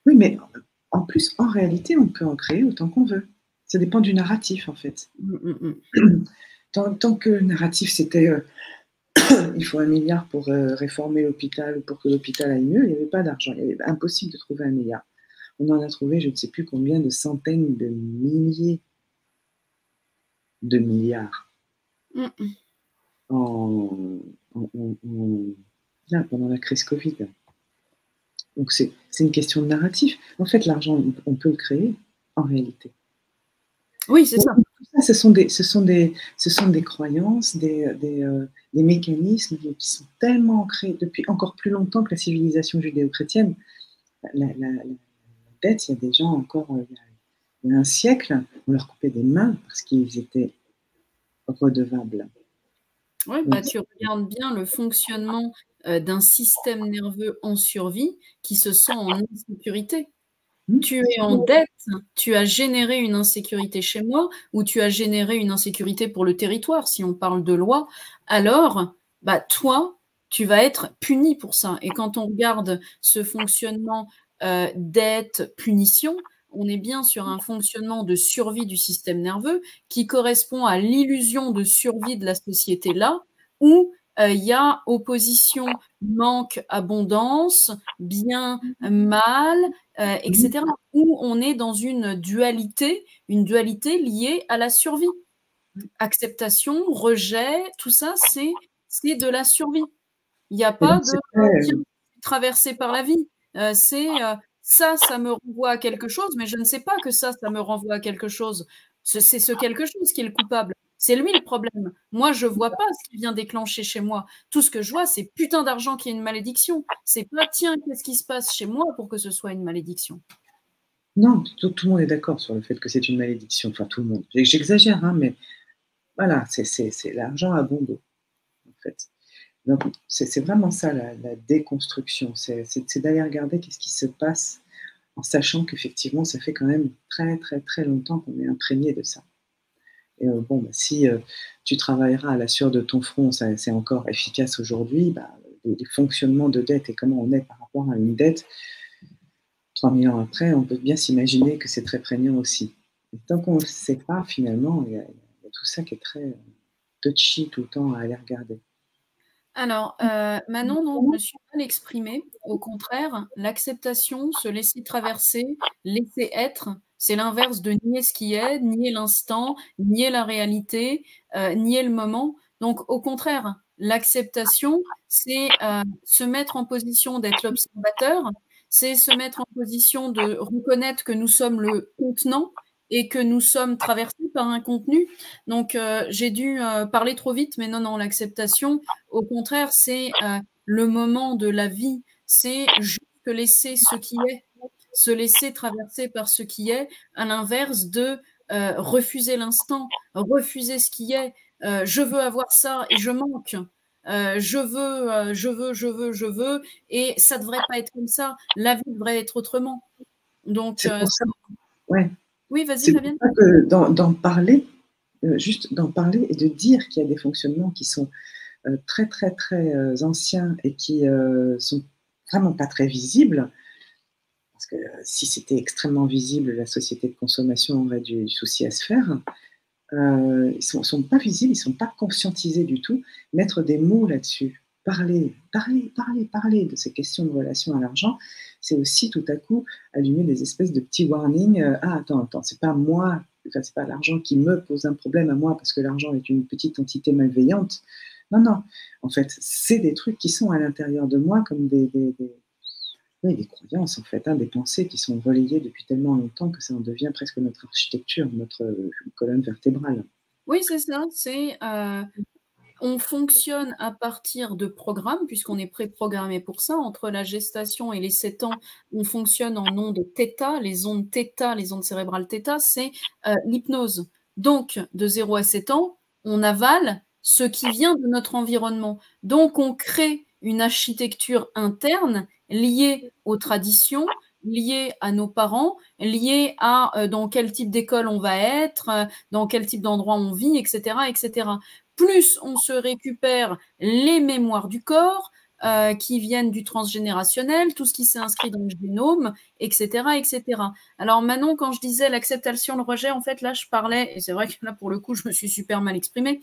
Oui, mais en plus, en réalité, on peut en créer autant qu'on veut. Ça dépend du narratif, en fait. Tant que le narratif, c'était il faut 1 milliard pour réformer l'hôpital ou pour que l'hôpital aille mieux, il n'y avait pas d'argent. Il était impossible de trouver 1 milliard. On en a trouvé, je ne sais plus combien, de centaines de milliers de milliards là, pendant la crise Covid. Donc c'est une question de narratif. En fait, l'argent, on peut le créer en réalité. Oui, c'est ça. Tout ça, ce sont des croyances, des mécanismes qui sont tellement ancrés depuis encore plus longtemps que la civilisation judéo-chrétienne. La dette, il y a des gens encore, il y a un siècle, on leur coupait des mains parce qu'ils étaient redevables. Oui, bah, tu regardes bien le fonctionnement d'un système nerveux en survie qui se sent en insécurité. Tu es en dette, tu as généré une insécurité chez moi ou tu as généré une insécurité pour le territoire, si on parle de loi, alors bah, toi, tu vas être puni pour ça. Et quand on regarde ce fonctionnement dette, punition, on est bien sur un fonctionnement de survie du système nerveux qui correspond à l'illusion de survie de la société là, où il y a opposition, manque, abondance, bien, mal, etc. Où on est dans une dualité liée à la survie. Acceptation, rejet, tout ça, c'est de la survie. Il n'y a pas de traversé par la vie. Ça me renvoie à quelque chose, mais je ne sais pas que ça me renvoie à quelque chose. C'est ce quelque chose qui est le coupable. C'est lui le problème. Moi, je vois pas ce qui vient déclencher chez moi. Tout ce que je vois, c'est putain d'argent qui est une malédiction. C'est pas, tiens, qu'est-ce qui se passe chez moi pour que ce soit une malédiction. Non, tout le monde est d'accord sur le fait que c'est une malédiction. Enfin, tout le monde. J'exagère, hein, mais voilà, c'est l'argent à bon dos, en fait. Donc, c'est vraiment ça, la déconstruction. C'est d'aller regarder qu'est-ce qui se passe en sachant qu'effectivement, ça fait quand même très, très, très longtemps qu'on est imprégné de ça. Et bon, si tu travailleras à la sueur de ton front, c'est encore efficace aujourd'hui, bah, les fonctionnements de dette et comment on est par rapport à une dette, 3000 ans après, on peut bien s'imaginer que c'est très prégnant aussi. Et tant qu'on ne le sait pas, finalement, il y a tout ça qui est très touchy tout le temps à aller regarder. Alors, Manon, non, je me suis mal exprimée. Au contraire, l'acceptation, se laisser traverser, laisser être, c'est l'inverse de nier ce qui est, nier l'instant, nier la réalité, nier le moment. Donc, au contraire, l'acceptation, c'est se mettre en position d'être l'observateur, c'est se mettre en position de reconnaître que nous sommes le contenant et que nous sommes traversés par un contenu. Donc, j'ai dû parler trop vite, mais non, l'acceptation, au contraire, c'est le moment de la vie, c'est juste laisser ce qui est, se laisser traverser par ce qui est, à l'inverse de refuser l'instant, refuser ce qui est. Je veux avoir ça et je manque. Je veux, et ça devrait pas être comme ça. La vie devrait être autrement. Donc, c'est pour ça, ouais. Oui, vas-y, C'est pour Fabienne. ça que d'en parler, juste d'en parler et de dire qu'il y a des fonctionnements qui sont très, très, très anciens et qui sont vraiment pas très visibles, parce que si c'était extrêmement visible, la société de consommation aurait du souci à se faire. Ils ne sont pas visibles, ils ne sont pas conscientisés du tout. Mettre des mots là-dessus, parler de ces questions de relation à l'argent, c'est aussi tout à coup allumer des espèces de petits warnings. Ah, attends, c'est pas moi, enfin, c'est pas l'argent qui me pose un problème à moi parce que l'argent est une petite entité malveillante. Non, non. En fait, c'est des trucs qui sont à l'intérieur de moi comme oui, des croyances, en fait, hein, des pensées qui sont relayées depuis tellement longtemps que ça en devient presque notre architecture, notre colonne vertébrale. Oui, c'est ça. On fonctionne à partir de programmes, puisqu'on est préprogrammé pour ça. Entre la gestation et les 7 ans, on fonctionne en ondes θ. Les ondes θ, les ondes cérébrales θ, c'est l'hypnose. Donc, de 0 à 7 ans, on avale ce qui vient de notre environnement. Donc, on crée une architecture interne liée aux traditions, liée à nos parents, liée à dans quel type d'école on va être, dans quel type d'endroit on vit, etc., etc. Plus on se récupère les mémoires du corps qui viennent du transgénérationnel, tout ce qui s'est inscrit dans le génome, etc., etc. Alors Manon, quand je disais l'acceptation, le rejet, en fait là je parlais, et c'est vrai que là pour le coup je me suis super mal exprimée,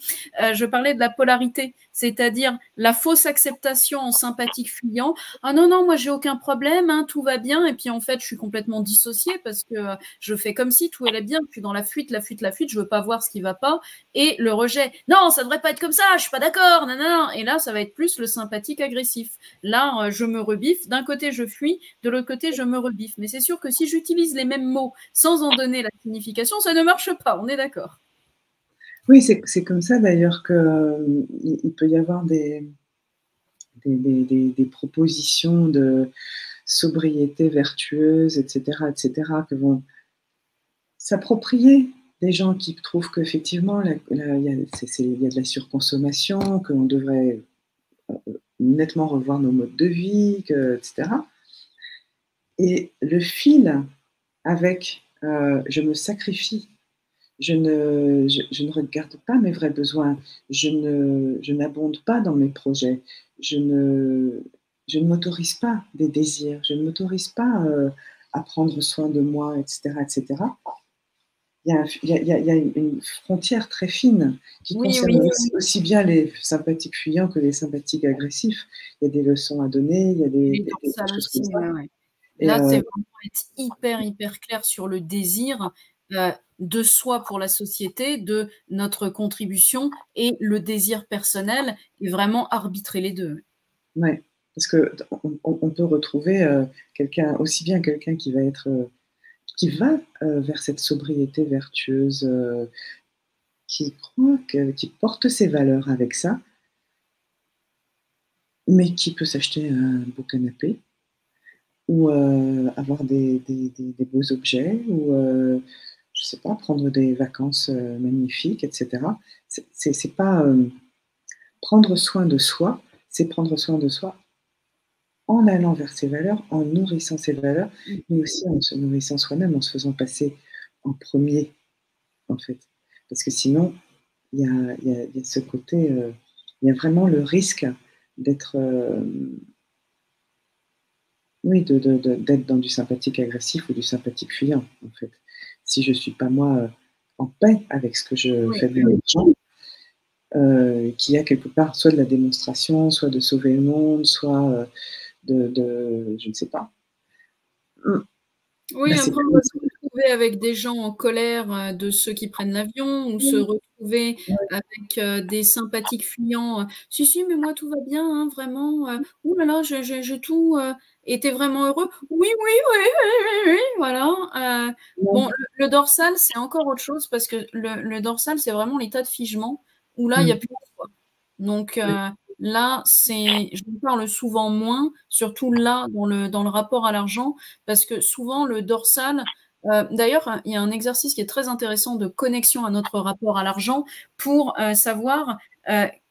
je parlais de la polarité, c'est-à-dire la fausse acceptation en sympathique fuyant. Ah non, non, moi j'ai aucun problème, hein, tout va bien, et puis en fait je suis complètement dissociée parce que je fais comme si tout allait bien, je suis dans la fuite, je veux pas voir ce qui va pas, et le rejet. Non, ça devrait pas être comme ça, je suis pas d'accord, nanana. Et là, ça va être plus le sympathique agressif. Là, je me rebiffe. D'un côté, je fuis, de l'autre côté, je me rebiffe. Mais c'est sûr que si j'utilise les mêmes mots sans en donner la signification, ça ne marche pas, on est d'accord. Oui, c'est comme ça d'ailleurs qu'il peut y avoir des propositions de sobriété vertueuse, etc., que vont s'approprier des gens qui trouvent qu'effectivement, il y a de la surconsommation, qu'on devrait nettement revoir nos modes de vie, etc. Et le fil avec je me sacrifie, je ne regarde pas mes vrais besoins, je n'abonde pas dans mes projets, je ne, je ne m'autorise pas des désirs, je ne m'autorise pas à prendre soin de moi, etc., etc. Il y a une frontière très fine qui Oui, concerne oui. aussi bien les sympathiques fuyants que les sympathiques agressifs. Il y a des leçons à donner, il y a Les des dorsales choses aussi, comme ça. ouais, ouais. Et Là, c'est vraiment être hyper, hyper clair sur le désir de soi pour la société, de notre contribution et le désir personnel, et vraiment arbitrer les deux. ouais, parce qu'on peut retrouver aussi bien quelqu'un qui va vers cette sobriété vertueuse, qui croit, qui porte ses valeurs avec ça, mais qui peut s'acheter un beau canapé ou avoir des beaux objets ou je sais pas, prendre des vacances magnifiques, etc. C'est pas prendre soin de soi, c'est prendre soin de soi en allant vers ses valeurs, en nourrissant ses valeurs, mais aussi en se nourrissant soi-même, en se faisant passer en premier, en fait. Parce que sinon, il y a ce côté, il y a vraiment le risque d'être, oui, d'être dans du sympathique agressif ou du sympathique fuyant, en fait. Si je ne suis pas moi en paix avec ce que je Oui, fais de mon argent, qu'il y a quelque part soit de la démonstration, soit de sauver le monde, soit je ne sais pas. Bah, oui, c'est après, on va se retrouver avec des gens en colère de ceux qui prennent l'avion, ou se retrouver avec des sympathiques fuyants. Si, si, mais moi, tout va bien, hein, vraiment. Ouh là là, j'ai tout été vraiment heureux. Oui, oui, oui, oui, oui, oui, voilà. Bon, le dorsal, c'est encore autre chose, parce que le dorsal, c'est vraiment l'état de figement, où là, il n'y a plus de choix. Donc, là, je me parle souvent moins, surtout là, dans le rapport à l'argent, parce que souvent, le dorsal, d'ailleurs, il y a un exercice qui est très intéressant de connexion à notre rapport à l'argent pour savoir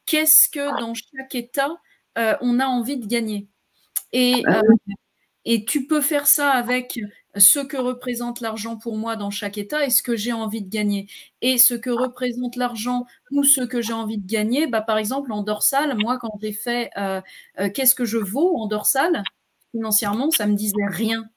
qu'est-ce que dans chaque état, on a envie de gagner. Et, Ah, et tu peux faire ça avec ce que représente l'argent pour moi dans chaque état et ce que j'ai envie de gagner. Et ce que représente l'argent ou ce que j'ai envie de gagner, bah, par exemple, en dorsale, moi, quand j'ai fait qu'est-ce que je vaux en dorsale, financièrement, ça me disait rien.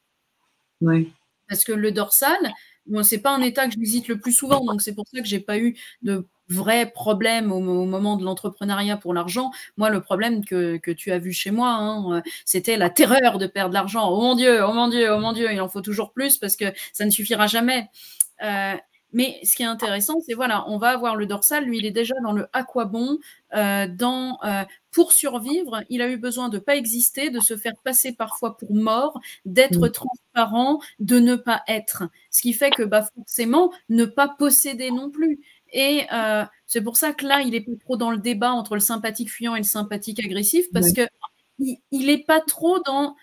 Ouais. Parce que le dorsal, bon, c'est pas un état que je visite le plus souvent, donc c'est pour ça que j'ai pas eu de vrais problèmes au moment de l'entrepreneuriat pour l'argent. Moi, le problème que tu as vu chez moi, hein, c'était la terreur de perdre l'argent. Oh mon Dieu, oh mon Dieu, oh mon Dieu, il en faut toujours plus parce que ça ne suffira jamais. Mais ce qui est intéressant, c'est voilà, on va avoir le dorsal, lui, il est déjà dans le à quoi bon, pour survivre, il a eu besoin de pas exister, de se faire passer parfois pour mort, d'être transparent, de ne pas être. Ce qui fait que bah, forcément, ne pas posséder non plus. Et c'est pour ça que là, il est pas trop dans le débat entre le sympathique fuyant et le sympathique agressif, parce que il est pas trop dans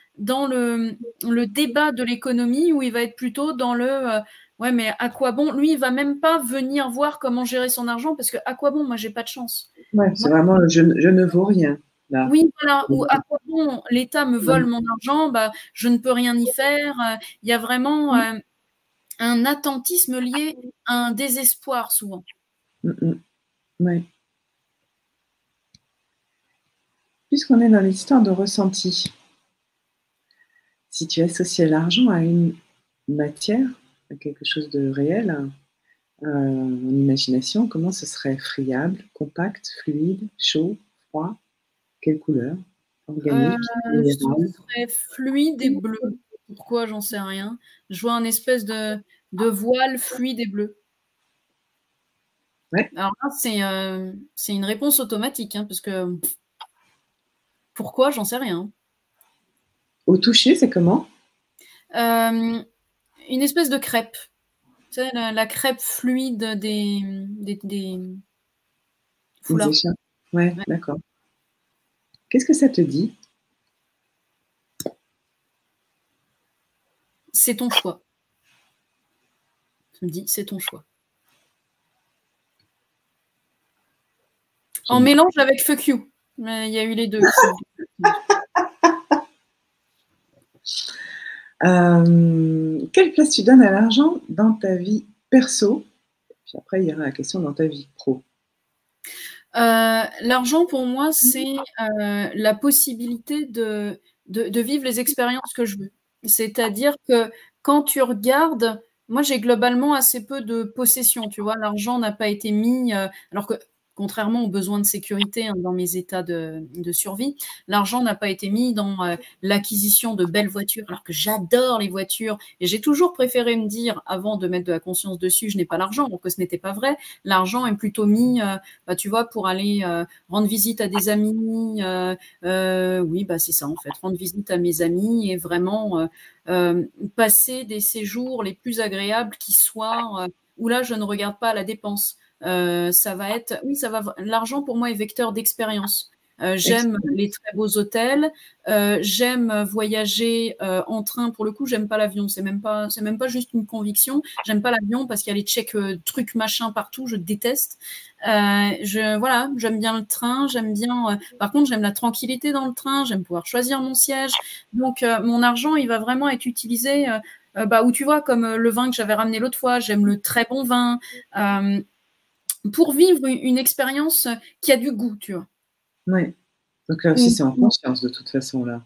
le débat de l'économie où il va être plutôt dans le ouais, mais à quoi bon? Lui, il va même pas venir voir comment gérer son argent parce que à quoi bon? Moi, j'ai pas de chance. Ouais, c'est Moi, vraiment je ne vaux rien, là. oui, voilà. Ou à quoi bon? L'État me vole mon argent, bah, je ne peux rien y faire. Il y a vraiment un attentisme lié à un désespoir souvent. Ouais. Puisqu'on est dans l'histoire de ressenti, si tu associais l'argent à une matière, à quelque chose de réel, en imagination, comment ce serait? Friable, compact, fluide, chaud, froid? Quelle couleur? Organique, Ce minéral? serait fluide et bleu. Pourquoi? J'en sais rien. Je vois un espèce de voile fluide et bleu. Ouais. Alors là, c'est une réponse automatique, hein, parce que pourquoi? J'en sais rien. Au toucher, c'est comment? Une espèce de crêpe. Tu sais, la crêpe fluide des Des foulards. écharpes? Ouais, Ouais. d'accord. Qu'est-ce que ça te dit? C'est ton choix. Ça me dit, c'est ton choix. En mélange avec fuck you. Mais il y a eu les deux. Quelle place tu donnes à l'argent dans ta vie perso? Puis après, il y aura la question dans ta vie pro. L'argent pour moi, c'est la possibilité de vivre les expériences que je veux. C'est-à-dire que quand tu regardes, moi j'ai globalement assez peu de possessions, tu vois, l'argent n'a pas été mis, alors que contrairement aux besoins de sécurité hein, dans mes états de survie, l'argent n'a pas été mis dans l'acquisition de belles voitures, alors que j'adore les voitures, et j'ai toujours préféré me dire, avant de mettre de la conscience dessus, je n'ai pas l'argent, donc que ce n'était pas vrai, l'argent est plutôt mis bah, tu vois, pour aller rendre visite à des amis. Oui, bah, c'est ça en fait, rendre visite à mes amis et vraiment passer des séjours les plus agréables qui soient, où là, je ne regarde pas la dépense. Ça va être, oui, ça va. L'argent pour moi est vecteur d'expérience. J'aime les très beaux hôtels, j'aime voyager en train. Pour le coup, j'aime pas l'avion. C'est même pas juste une conviction. J'aime pas l'avion parce qu'il y a les checks trucs machin partout. Je déteste. Voilà, j'aime bien le train. J'aime bien. Par contre, j'aime la tranquillité dans le train. J'aime pouvoir choisir mon siège. Donc, mon argent, il va vraiment être utilisé. Bah, où tu vois, comme le vin que j'avais ramené l'autre fois, j'aime le très bon vin. Pour vivre une expérience qui a du goût, tu vois. Ouais. Donc là aussi, c'est en conscience de toute façon, là.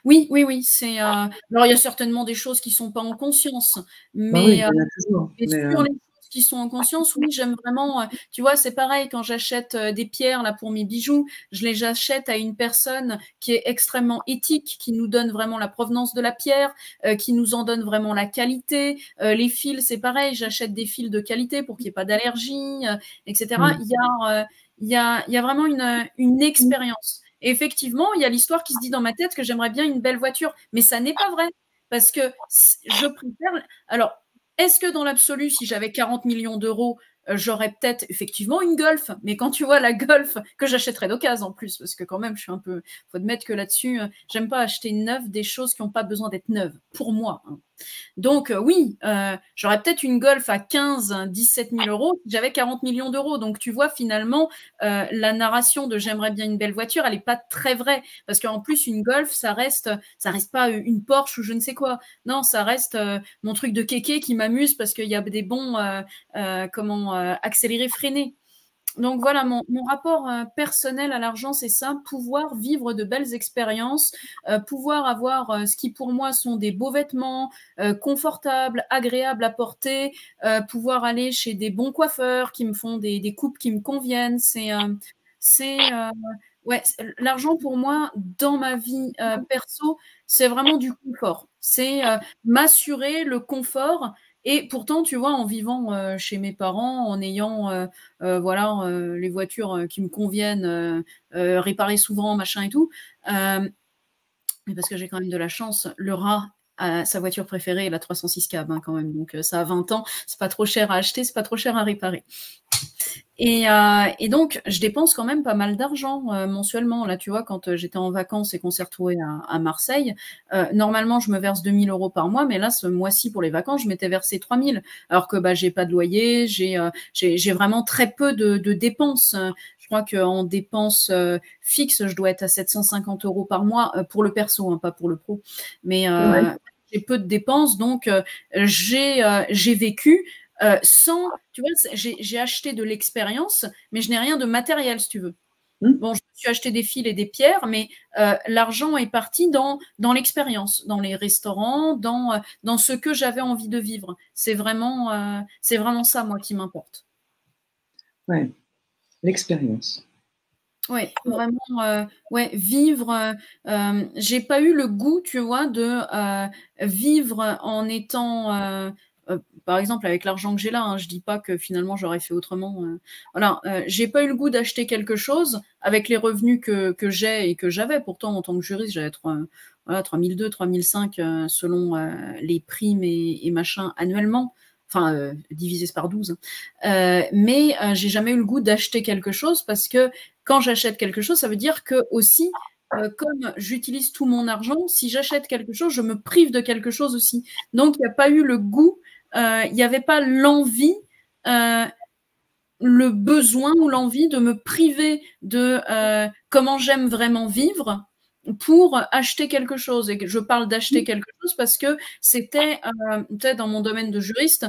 Oui, oui, oui. Alors, il y a certainement des choses qui sont pas en conscience, Bah oui, mais, il y en a toujours. Mais sur les choses qui sont en conscience, oui, j'aime vraiment. Tu vois, c'est pareil quand j'achète des pierres là pour mes bijoux, je les achète à une personne qui est extrêmement éthique, qui nous donne vraiment la provenance de la pierre, qui nous en donne vraiment la qualité. Les fils, c'est pareil, j'achète des fils de qualité pour qu'il n'y ait pas d'allergie, etc. Il y a vraiment une expérience. Et effectivement, il y a l'histoire qui se dit dans ma tête que j'aimerais bien une belle voiture, mais ça n'est pas vrai parce que je préfère. Alors, est-ce que dans l'absolu, si j'avais 40 millions d'euros, j'aurais peut-être effectivement une Golf, mais quand tu vois la Golf que j'achèterais d'occasion en plus, parce que quand même, je suis un peu, faut admettre que là-dessus, j'aime pas acheter neuve des choses qui n'ont pas besoin d'être neuves pour moi. Hein. Donc oui, j'aurais peut-être une Golf à 15, 17 000 euros si j'avais 40 millions d'euros. Donc tu vois, finalement, la narration de j'aimerais bien une belle voiture, elle n'est pas très vraie. Parce qu'en plus, une Golf, ça reste pas une Porsche ou je ne sais quoi. Non, ça reste mon truc de kéké qui m'amuse parce qu'il y a des bons accélérés, freinés. Donc voilà, mon rapport personnel à l'argent, c'est ça, pouvoir vivre de belles expériences, pouvoir avoir ce qui pour moi sont des beaux vêtements, confortables, agréables à porter, pouvoir aller chez des bons coiffeurs qui me font des coupes qui me conviennent. C'est ouais, l'argent pour moi, dans ma vie perso, c'est vraiment du confort. C'est m'assurer le confort. Et pourtant, tu vois, en vivant chez mes parents, en ayant voilà, les voitures qui me conviennent, réparées souvent, machin et tout. Mais parce que j'ai quand même de la chance, le rat a sa voiture préférée, la 306 cab hein, quand même. Donc ça a 20 ans, c'est pas trop cher à acheter, c'est pas trop cher à réparer. Et donc, je dépense quand même pas mal d'argent mensuellement. Là, tu vois, quand j'étais en vacances et qu'on s'est retrouvé à Marseille, normalement, je me verse 2000 euros par mois, mais là, ce mois-ci, pour les vacances, je m'étais versé 3000. Alors que bah, j'ai pas de loyer, j'ai vraiment très peu de dépenses. Je crois qu'en dépenses fixes, je dois être à 750 euros par mois pour le perso, hein, pas pour le pro. Mais Ouais. j'ai peu de dépenses, donc j'ai vécu sans, tu vois, j'ai acheté de l'expérience, mais je n'ai rien de matériel, si tu veux. Mmh. Bon, je me suis acheté des fils et des pierres, mais l'argent est parti dans l'expérience, dans les restaurants, dans ce que j'avais envie de vivre. C'est vraiment ça, moi, qui m'importe. Ouais, l'expérience. Oui, vraiment, ouais, vivre. J'ai pas eu le goût, tu vois, de vivre en étant, par exemple, avec l'argent que j'ai là, hein, je dis pas que finalement j'aurais fait autrement. Voilà, j'ai pas eu le goût d'acheter quelque chose avec les revenus que j'ai et que j'avais. Pourtant, en tant que juriste, j'avais voilà, 3002, 3005 selon les primes et machin annuellement. Enfin, divisé par 12. Mais j'ai jamais eu le goût d'acheter quelque chose parce que quand j'achète quelque chose, ça veut dire que aussi, comme j'utilise tout mon argent, si j'achète quelque chose, je me prive de quelque chose aussi. Donc, il n'y a pas eu le goût, il n'y avait pas l'envie, euh, le besoin ou l'envie de me priver de comment j'aime vraiment vivre pour acheter quelque chose. Et je parle d'acheter quelque chose parce que c'était peut-être dans mon domaine de juriste,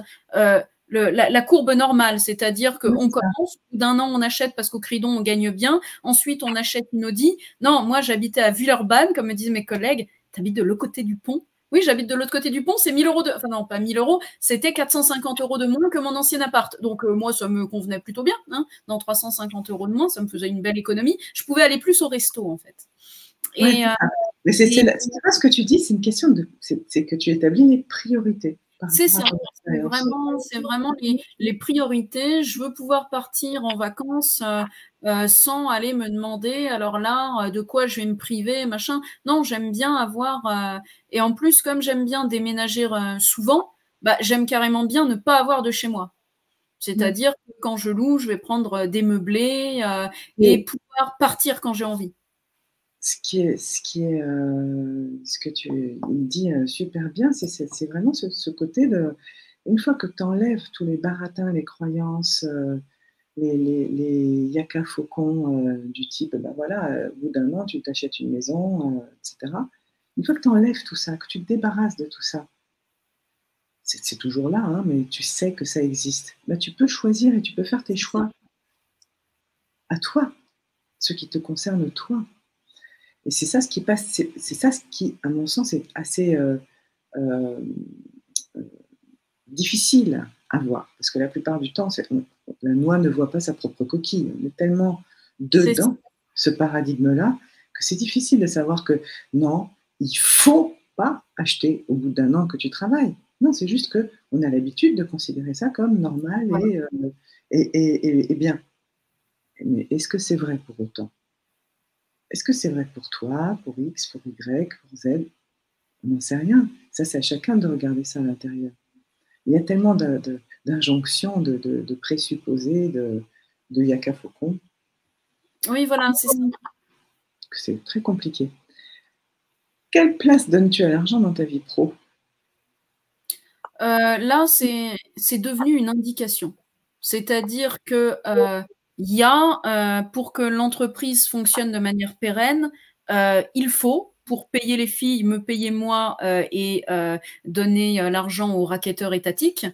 la courbe normale, c'est-à-dire Oui, qu'on c'est ça. commence, d'un an on achète parce qu'au Cridon on gagne bien, ensuite on achète une Audi. Non, moi j'habitais à Villeurbanne, comme me disent mes collègues, t'habites de l'autre côté du pont. Oui, j'habite de l'autre côté du pont, c'est 1000 euros de... Enfin non, pas 1000 euros, c'était 450 euros de moins que mon ancien appart. Donc moi, ça me convenait plutôt bien. Hein. Dans 350 euros de moins, ça me faisait une belle économie. Je pouvais aller plus au resto, en fait. Ouais, Et, c'est ça. Mais et c'est pas ce que tu dis, c'est une question de, c'est que tu établis les priorités par c'est rapport à ça. ton expérience. C'est vraiment les priorités. Je veux pouvoir partir en vacances sans aller me demander, alors là, de quoi je vais me priver, machin. Non, j'aime bien avoir... et en plus, comme j'aime bien déménager souvent, bah, j'aime carrément bien ne pas avoir de chez moi. Ouais. C'est-à-dire que quand je loue, je vais prendre des meublés et Et pouvoir partir quand j'ai envie. ce que tu me dis super bien, c'est vraiment ce côté de, une fois que tu enlèves tous les baratins, les croyances, les yaka faucons du type, ben voilà, au bout d'un an, tu t'achètes une maison, etc. Une fois que tu enlèves tout ça, que tu te débarrasses de tout ça, c'est toujours là, hein, mais tu sais que ça existe. Là, tu peux choisir et tu peux faire tes C'est ça. choix à toi, ce qui te concerne toi. Et c'est ça ce qui passe, c'est ça ce qui, à mon sens, est assez euh, euh, difficile à voir. Parce que la plupart du temps, la noix ne voit pas sa propre coquille. On est tellement C'est ça. dedans, ce paradigme-là, que c'est difficile de savoir que non, il faut pas acheter au bout d'un an que tu travailles. Non, c'est juste que on a l'habitude de considérer ça comme normal Ouais. et bien. Mais est-ce que c'est vrai pour autant? Est-ce que c'est vrai pour toi, pour X, pour Y, pour Z? On n'en sait rien. Ça, c'est à chacun de regarder ça à l'intérieur. Il y a tellement d'injonctions, de présupposés, de yaka faucon, Oui, voilà, c'est ça. que c'est très compliqué. Quelle place donnes-tu à l'argent dans ta vie pro? Là, c'est devenu une indication. C'est-à-dire que il y a, pour que l'entreprise fonctionne de manière pérenne, il faut, pour payer les filles, me payer moi et donner l'argent aux racketteurs étatiques,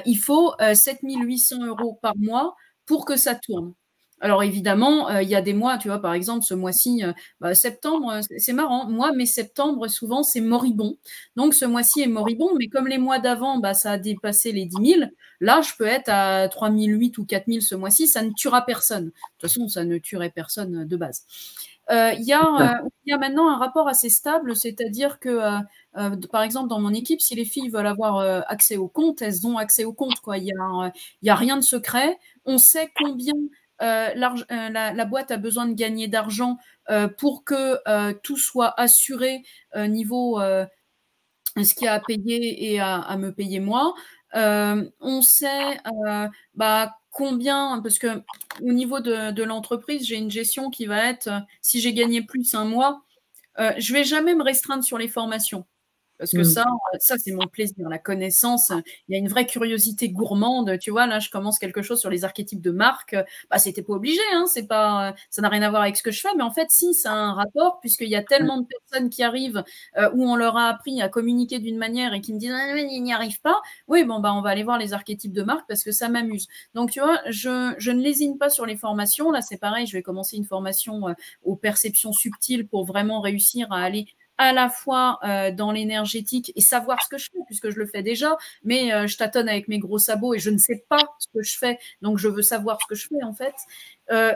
il faut 7 800 euros par mois pour que ça tourne. Alors évidemment, il y a des mois, tu vois, par exemple, ce mois-ci, septembre, c'est marrant. Moi, mes septembre, souvent, c'est moribond. Donc, ce mois-ci est moribond, mais comme les mois d'avant, ça a dépassé les 10 000, là, je peux être à 3 008 ou 4 000 ce mois-ci, ça ne tuera personne. De toute façon, ça ne tuerait personne de base. Il y a maintenant un rapport assez stable, c'est-à-dire que, par exemple, dans mon équipe, si les filles veulent avoir accès au compte, elles ont accès au compte, quoi. Il y a rien de secret. On sait combien la boîte a besoin de gagner d'argent pour que tout soit assuré niveau ce qu'il y a à payer et à me payer moi. On sait combien, parce que au niveau de l'entreprise, j'ai une gestion qui va être, si j'ai gagné plus un mois, je vais jamais me restreindre sur les formations. Parce que ça c'est mon plaisir, la connaissance. Il y a une vraie curiosité gourmande. Tu vois, là, je commence quelque chose sur les archétypes de marque. C'était pas obligé, hein, c'est pas, ça n'a rien à voir avec ce que je fais, mais en fait, si, ça a un rapport, puisqu'il y a tellement de personnes qui arrivent où on leur a appris à communiquer d'une manière et qui me disent ah, mais ils n'y arrivent pas. Oui, bon, on va aller voir les archétypes de marque parce que ça m'amuse. Donc, tu vois, je ne lésine pas sur les formations. Là, c'est pareil, je vais commencer une formation aux perceptions subtiles pour vraiment réussir à aller à la fois dans l'énergétique et savoir ce que je fais, puisque je le fais déjà, mais je tâtonne avec mes gros sabots et je ne sais pas ce que je fais, donc je veux savoir ce que je fais en fait.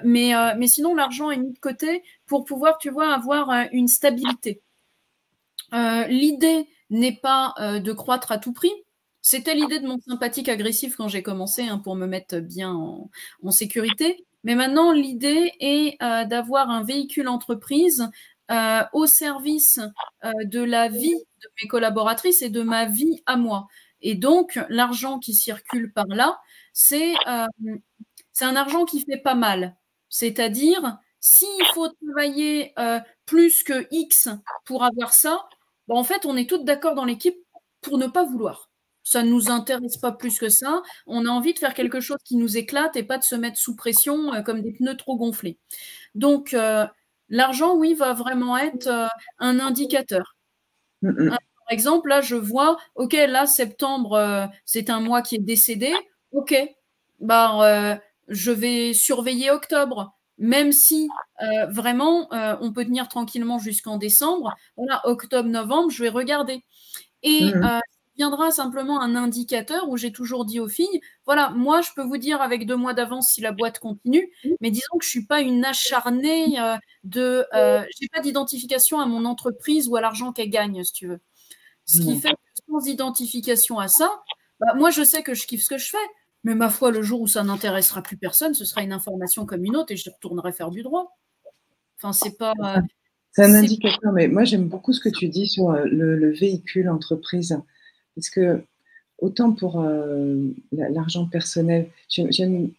Mais sinon, l'argent est mis de côté pour pouvoir, tu vois, avoir une stabilité. L'idée n'est pas de croître à tout prix. C'était l'idée de mon sympathique agressif quand j'ai commencé, hein, pour me mettre bien en sécurité. Mais maintenant, l'idée est d'avoir un véhicule entreprise au service de la vie de mes collaboratrices et de ma vie à moi. Et donc, l'argent qui circule par là, c'est un argent qui fait pas mal. C'est-à-dire, s'il faut travailler plus que X pour avoir ça, en fait, on est toutes d'accord dans l'équipe pour ne pas vouloir. Ça ne nous intéresse pas plus que ça. On a envie de faire quelque chose qui nous éclate et pas de se mettre sous pression comme des pneus trop gonflés. Donc, l'argent, oui, va vraiment être un indicateur. Par exemple, là, je vois, OK, là, septembre, c'est un mois qui est décédé. OK, je vais surveiller octobre. Même si vraiment, on peut tenir tranquillement jusqu'en décembre. Voilà, octobre, novembre, je vais regarder. Et viendra simplement un indicateur où j'ai toujours dit aux filles, voilà, moi, je peux vous dire avec 2 mois d'avance si la boîte continue, mais disons que je suis pas une acharnée j'ai pas d'identification à mon entreprise ou à l'argent qu'elle gagne, si tu veux. Ce qui fait que sans identification à ça, moi, je sais que je kiffe ce que je fais, mais ma foi, le jour où ça n'intéressera plus personne, ce sera une information comme une autre et je retournerai faire du droit. Enfin, c'est pas... c'est un indicateur, mais moi, j'aime beaucoup ce que tu dis sur le véhicule entreprise. Parce que, autant pour l'argent personnel, tu as dit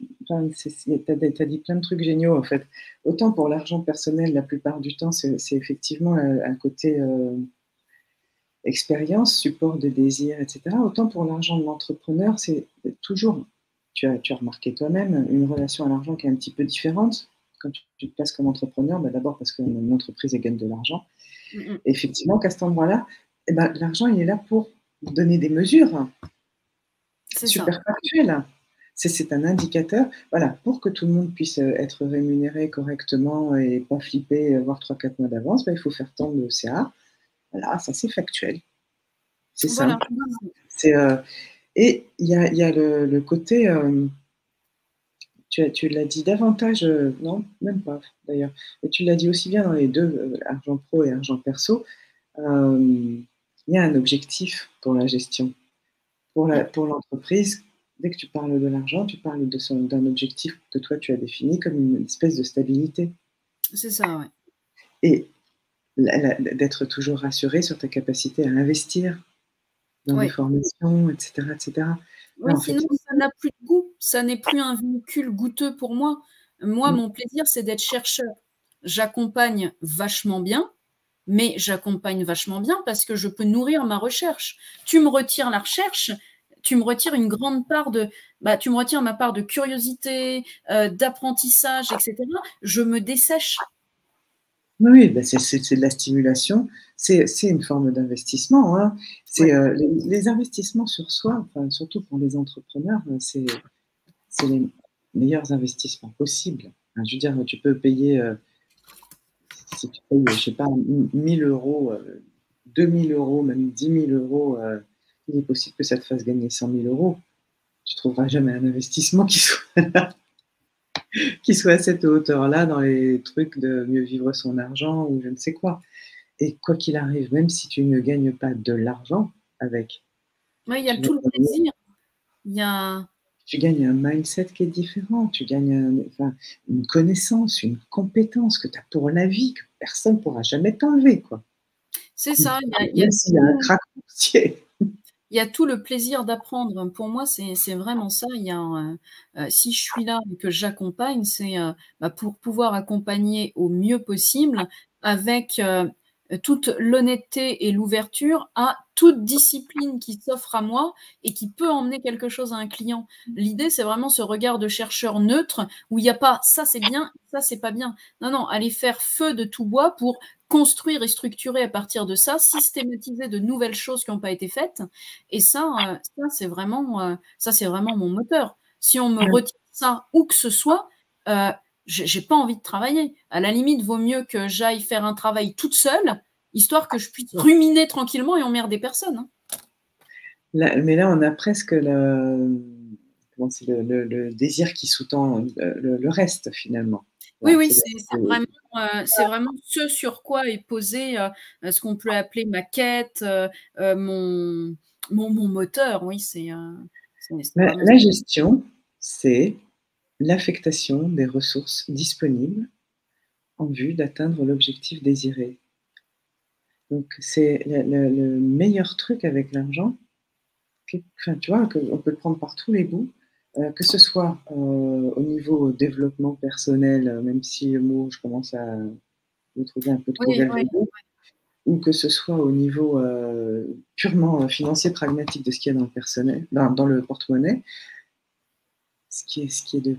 plein de trucs géniaux, en fait. Autant pour l'argent personnel, la plupart du temps, c'est effectivement un côté expérience, support de désir, etc. Autant pour l'argent de l'entrepreneur, c'est toujours, tu as remarqué toi-même, une relation à l'argent qui est un petit peu différente. Quand tu te places comme entrepreneur, d'abord parce qu'une entreprise gagne de l'argent. Et effectivement, qu'à cet endroit-là, l'argent, il est là pour donner des mesures. C'est super factuel. C'est un indicateur, voilà, pour que tout le monde puisse être rémunéré correctement et pas flipper, voir 3-4 mois d'avance, il faut faire tant de CA. Voilà, ça c'est factuel. C'est simple. Et il y a le côté, tu l'as dit davantage, non, même pas d'ailleurs, et tu l'as dit aussi bien dans les deux, argent pro et argent perso, il y a un objectif pour la gestion. Pour l'entreprise, dès que tu parles de l'argent, tu parles d'un objectif que toi tu as défini comme une espèce de stabilité. C'est ça, oui. Et d'être toujours rassuré sur ta capacité à investir dans des formations, etc. etc. Oui, sinon, ça n'a plus de goût. Ça n'est plus un véhicule goûteux pour moi. Moi, mon plaisir, c'est d'être chercheur. J'accompagne vachement bien, mais j'accompagne vachement bien parce que je peux nourrir ma recherche. Tu me retires la recherche, tu me retires une grande part de... tu me retires ma part de curiosité, d'apprentissage, etc. Je me dessèche. Oui, c'est de la stimulation, c'est une forme d'investissement. Hein. Les investissements sur soi, surtout pour les entrepreneurs, c'est les meilleurs investissements possibles. Enfin, je veux dire, tu peux payer, si tu payes, je sais pas, 1000 euros, 2000 euros, même 10 000 euros, il est possible que ça te fasse gagner 100 000 euros. Tu trouveras jamais un investissement qui soit à cette hauteur-là dans les trucs de mieux vivre son argent ou je ne sais quoi. Et quoi qu'il arrive, même si tu ne gagnes pas de l'argent avec, Oui, il y a tu, vas tout le gagner- plaisir. Il y a... tu gagnes un mindset qui est différent, tu gagnes enfin, une connaissance, une compétence que tu as pour la vie, que personne ne pourra jamais t'enlever, quoi. C'est ça, Même s'il y a un crack boursier. il y a tout le plaisir d'apprendre. Pour moi, c'est vraiment ça. Si je suis là et que j'accompagne, c'est pour pouvoir accompagner au mieux possible avec toute l'honnêteté et l'ouverture à toute discipline qui s'offre à moi et qui peut emmener quelque chose à un client. L'idée, c'est vraiment ce regard de chercheur neutre où il n'y a pas ça c'est bien, ça c'est pas bien. Non, non, aller faire feu de tout bois pour construire et structurer à partir de ça, systématiser de nouvelles choses qui n'ont pas été faites. Et ça, c'est vraiment mon moteur. Si on me retire ça où que ce soit, j'ai pas envie de travailler. À la limite, vaut mieux que j'aille faire un travail toute seule, histoire que je puisse ruminer tranquillement et emmerder personne. Hein. Mais là, on a presque le désir qui sous-tend le reste, finalement. Oui, Voilà, oui, c'est vraiment ce sur quoi est posé ce qu'on peut appeler ma quête, mon moteur. Oui, c'est vraiment ça. la gestion, c'est l'affectation des ressources disponibles en vue d'atteindre l'objectif désiré. Donc, c'est le meilleur truc avec l'argent. Enfin, tu vois, on peut le prendre par tous les bouts, que ce soit au niveau développement personnel, même si le mot, je commence à le trouver un peu trop Oui, oui. galvaudé, ou que ce soit au niveau purement financier, pragmatique de ce qu'il y a dans le personnel, dans le porte-monnaie. Ce qui est de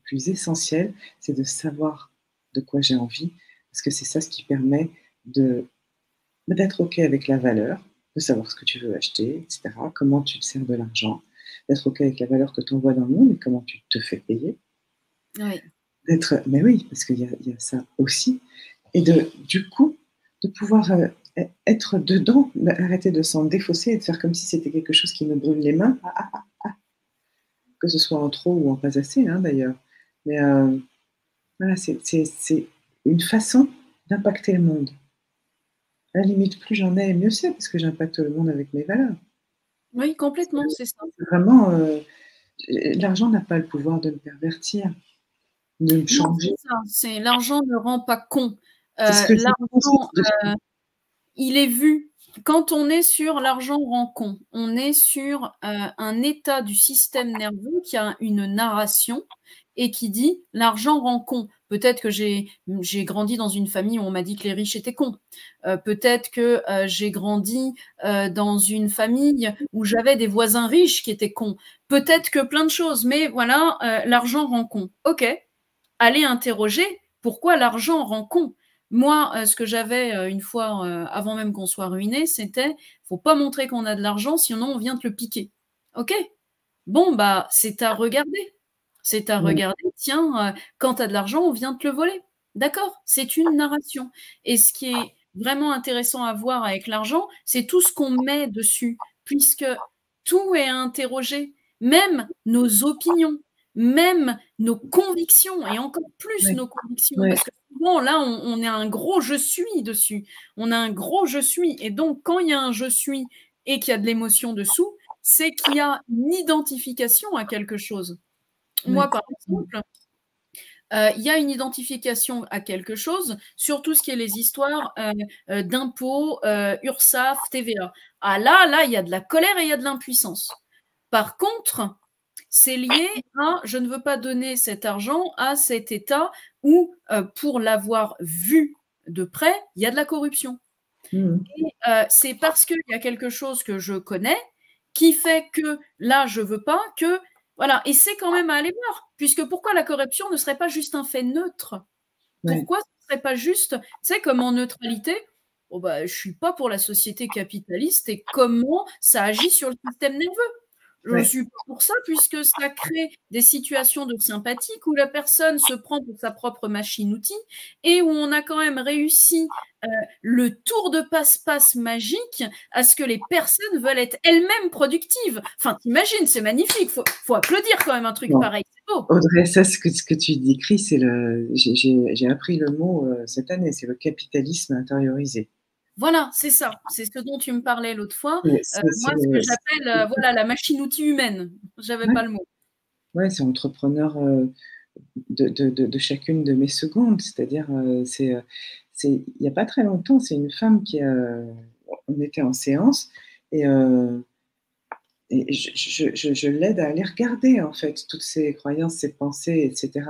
plus essentiel, c'est de savoir de quoi j'ai envie, parce que c'est ça ce qui permet d'être OK avec la valeur, de savoir ce que tu veux acheter, etc., comment tu te sers de l'argent, d'être OK avec la valeur que tu envoies dans le monde et comment tu te fais payer. Oui. Mais oui, parce qu'il y a ça aussi. Et du coup, de pouvoir être dedans, arrêter de s'en défausser et de faire comme si c'était quelque chose qui me brûle les mains. Que ce soit en trop ou en pas assez, hein, d'ailleurs. Mais voilà, c'est une façon d'impacter le monde. À la limite, plus j'en ai, mieux c'est, parce que j'impacte le monde avec mes valeurs. Oui, complètement, c'est ça. Vraiment, l'argent n'a pas le pouvoir de me pervertir, de me Non, changer. c'est ça. L'argent ne rend pas con. C'est ce que je L'argent, pense de il est vu. Quand on est sur l'argent rend con, on est sur un état du système nerveux qui a une narration et qui dit l'argent rend con. Peut-être que j'ai grandi dans une famille où on m'a dit que les riches étaient cons. Peut-être que j'ai grandi dans une famille où j'avais des voisins riches qui étaient cons. Peut-être que plein de choses, mais voilà, l'argent rend con. Ok, allez interroger pourquoi l'argent rend con. Moi, ce que j'avais une fois, avant même qu'on soit ruiné, c'était faut pas montrer qu'on a de l'argent, sinon on vient te le piquer. Ok. Bon, bah, c'est à regarder. C'est à Mm. regarder. Tiens, quand tu as de l'argent, on vient te le voler. D'accord. C'est une narration. Et ce qui est vraiment intéressant à voir avec l'argent, c'est tout ce qu'on met dessus, puisque tout est interrogé, même nos opinions, même nos convictions, et encore plus Ouais, nos convictions, ouais, parce que souvent, là, on est un gros je suis dessus. On a un gros je suis. Et donc, quand il y a un je suis et qu'il y a de l'émotion dessous, c'est qu'il y a une identification à quelque chose. ouais. Moi, par exemple, il y a une identification à quelque chose sur tout ce qui est les histoires d'impôts, URSSAF, TVA. Ah là, il y a de la colère et il y a de l'impuissance. Par contre, c'est lié à je ne veux pas donner cet argent à cet État où, pour l'avoir vu de près, il y a de la corruption. Mm. Et c'est parce qu'il y a quelque chose que je connais qui fait que là, je veux pas que. Voilà. Et c'est quand même à aller voir. Puisque pourquoi la corruption ne serait pas juste un fait neutre? Ouais. Pourquoi ce ne serait pas juste, tu sais, comme en neutralité, oh bah, je ne suis pas pour la société capitaliste et comment ça agit sur le système nerveux. Je ne suis pas pour ça, puisque ça crée des situations de sympathique où la personne se prend pour sa propre machine-outil et où on a quand même réussi le tour de passe-passe magique à ce que les personnes veulent être elles-mêmes productives. Enfin, t'imagines, c'est magnifique. Faut applaudir quand même un truc pareil. C'est beau. Audrey, ça, ce que tu décris, c'est j'ai appris le mot cette année, c'est le capitalisme intériorisé. Voilà, c'est ça. C'est ce dont tu me parlais l'autre fois. Moi, ce que j'appelle voilà, la machine-outil humaine. J'avais pas le mot. Ouais, c'est entrepreneur de chacune de mes secondes. C'est-à-dire, il n'y a pas très longtemps, c'est une femme on était en séance et je l'aide à aller regarder, en fait, toutes ses croyances, ses pensées, etc.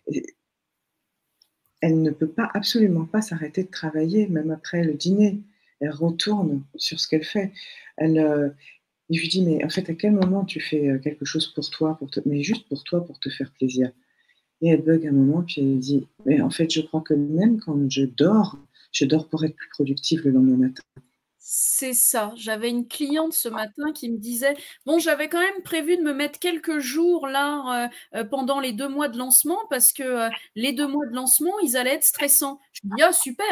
Et elle ne peut pas, absolument pas s'arrêter de travailler, même après le dîner. Elle retourne sur ce qu'elle fait. Et je lui dis, mais en fait, à quel moment tu fais quelque chose pour toi, mais juste pour toi, pour te faire plaisir? Et elle bug un moment, puis elle dit, mais en fait, je crois que même quand je dors pour être plus productive le lendemain matin. C'est ça. J'avais une cliente ce matin qui me disait, bon, j'avais quand même prévu de me mettre quelques jours là pendant les 2 mois de lancement parce que les 2 mois de lancement, ils allaient être stressants. Je lui dis, ah super,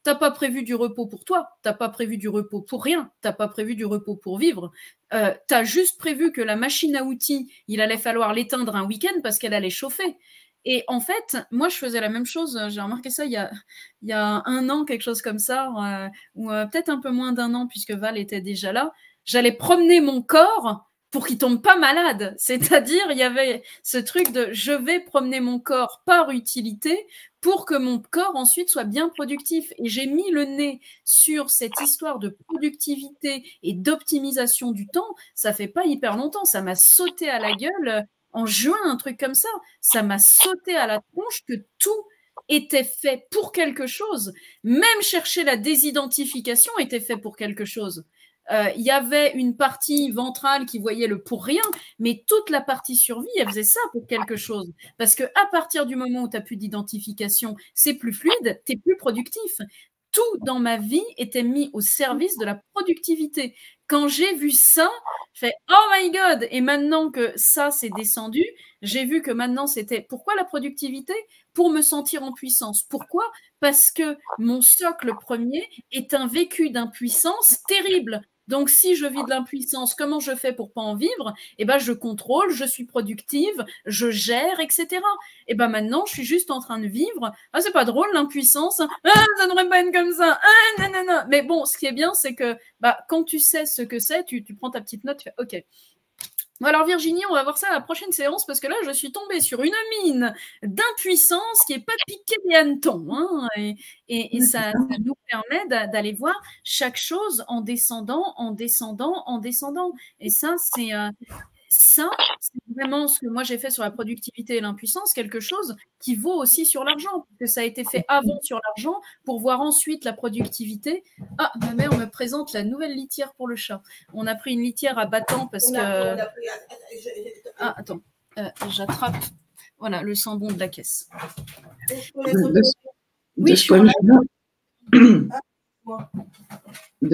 t'as pas prévu du repos pour toi, t'as pas prévu du repos pour rien, t'as pas prévu du repos pour vivre. T'as juste prévu que la machine à outils, il allait falloir l'éteindre un week-end parce qu'elle allait chauffer. Et en fait, moi, je faisais la même chose. J'ai remarqué ça il y a 1 an, quelque chose comme ça, ou peut-être un peu moins d'1 an, puisque Val était déjà là. J'allais promener mon corps pour qu'il tombe pas malade. C'est-à-dire, il y avait ce truc de je vais promener mon corps par utilité pour que mon corps ensuite soit bien productif. Et j'ai mis le nez sur cette histoire de productivité et d'optimisation du temps. Ça fait pas hyper longtemps. Ça m'a sauté à la gueule en juin, un truc comme ça. Ça m'a sauté à la tronche que tout était fait pour quelque chose. Même chercher la désidentification était fait pour quelque chose. Il y avait une partie ventrale qui voyait le pour rien, mais toute la partie survie, elle faisait ça pour quelque chose. Parce que à partir du moment où tu n'as plus d'identification, c'est plus fluide, tu es plus productif. Tout dans ma vie était mis au service de la productivité. Quand j'ai vu ça, je fais oh my god! Et maintenant que ça s'est descendu, j'ai vu que maintenant c'était pourquoi la productivité? Pour me sentir en puissance. Pourquoi? Parce que mon socle premier est un vécu d'impuissance terrible. Donc, si je vis de l'impuissance, comment je fais pour pas en vivre? Eh ben, je contrôle, je suis productive, je gère, etc. Et ben maintenant, je suis juste en train de vivre. Ah, c'est pas drôle l'impuissance. Ah, ça devrait pas être comme ça. Ah, non, non, non. Mais bon, ce qui est bien, c'est que quand tu sais ce que c'est, tu prends ta petite note, tu fais OK. Bon, alors Virginie, on va voir ça à la prochaine séance parce que là, je suis tombée sur une mine d'impuissance qui n'est pas piquée des hannetons. Hein, et ça nous permet d'aller voir chaque chose en descendant, en descendant, en descendant. Et ça, c'est vraiment ce que moi j'ai fait sur la productivité et l'impuissance, quelque chose qui vaut aussi sur l'argent, parce que ça a été fait avant sur l'argent pour voir ensuite la productivité. Ah, ma mère me présente la nouvelle litière pour le chat. On a pris une litière à battant parce que... Ah, attends, j'attrape voilà, le sambon de la caisse. De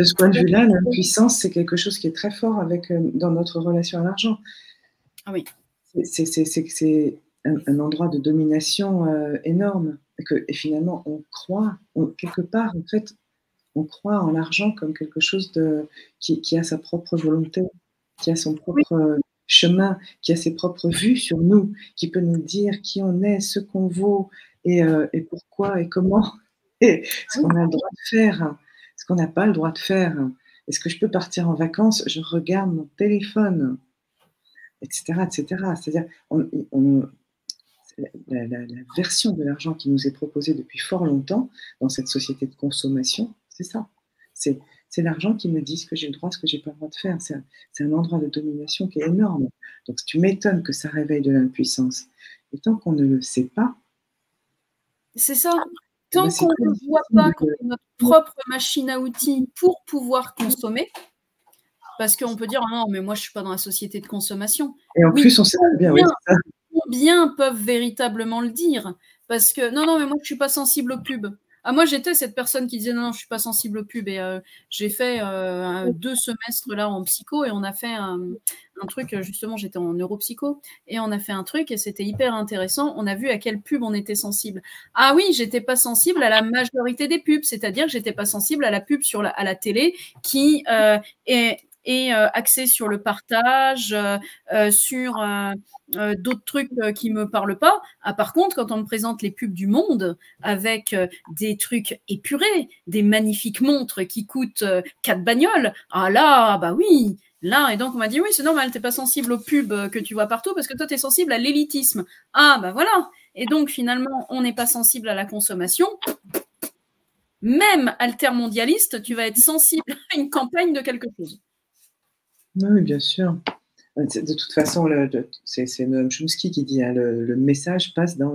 ce point de vue-là, l'impuissance, c'est quelque chose qui est très fort dans notre relation à l'argent. Ah oui. C'est un endroit de domination énorme. Et finalement, on croit, quelque part, en fait, on croit en l'argent comme quelque chose qui a sa propre volonté, qui a son propre chemin, qui a ses propres vues sur nous, qui peut nous dire qui on est, ce qu'on vaut, et pourquoi, et comment, et ce qu'on a le droit de faire, ce qu'on n'a pas le droit de faire. Est-ce que je peux partir en vacances? Je regarde mon téléphone, etc., etc. C'est-à-dire, la version de l'argent qui nous est proposée depuis fort longtemps dans cette société de consommation, c'est ça. C'est l'argent qui me dit ce que j'ai le droit, ce que j'ai pas le droit de faire. C'est un endroit de domination qui est énorme. Donc, tu m'étonnes que ça réveille de l'impuissance. Et tant qu'on ne le sait pas... C'est ça. Tant qu'on ne voit pas qu'on est notre propre machine à outils pour pouvoir consommer, parce qu'on peut dire, ah non, mais moi, je ne suis pas dans la société de consommation. Et en plus, on sait très bien, combien peuvent véritablement le dire? Parce que, non, mais moi, je ne suis pas sensible aux pubs. Ah, moi, j'étais cette personne qui disait non, je suis pas sensible aux pubs. Et j'ai fait 2 semestres là en psycho et on a fait un truc, justement, j'étais en neuropsycho et on a fait un truc et c'était hyper intéressant. On a vu à quelle pub on était sensible. Ah oui, j'étais pas sensible à la majorité des pubs, c'est-à-dire que j'étais pas sensible à la pub à la télé qui est axée sur le partage, sur d'autres trucs qui me parlent pas. Ah, par contre, quand on me présente les pubs du Monde avec des trucs épurés, des magnifiques montres qui coûtent 4 bagnoles, ah là, bah oui, là, et donc on m'a dit oui, c'est normal, t'es pas sensible aux pubs que tu vois partout parce que toi, t'es sensible à l'élitisme. Ah, bah voilà. Et donc finalement, on n'est pas sensible à la consommation. Même altermondialiste, tu vas être sensible à une campagne de quelque chose. Oui, bien sûr. De toute façon, c'est Noam Chomsky qui dit, hein, le message passe dans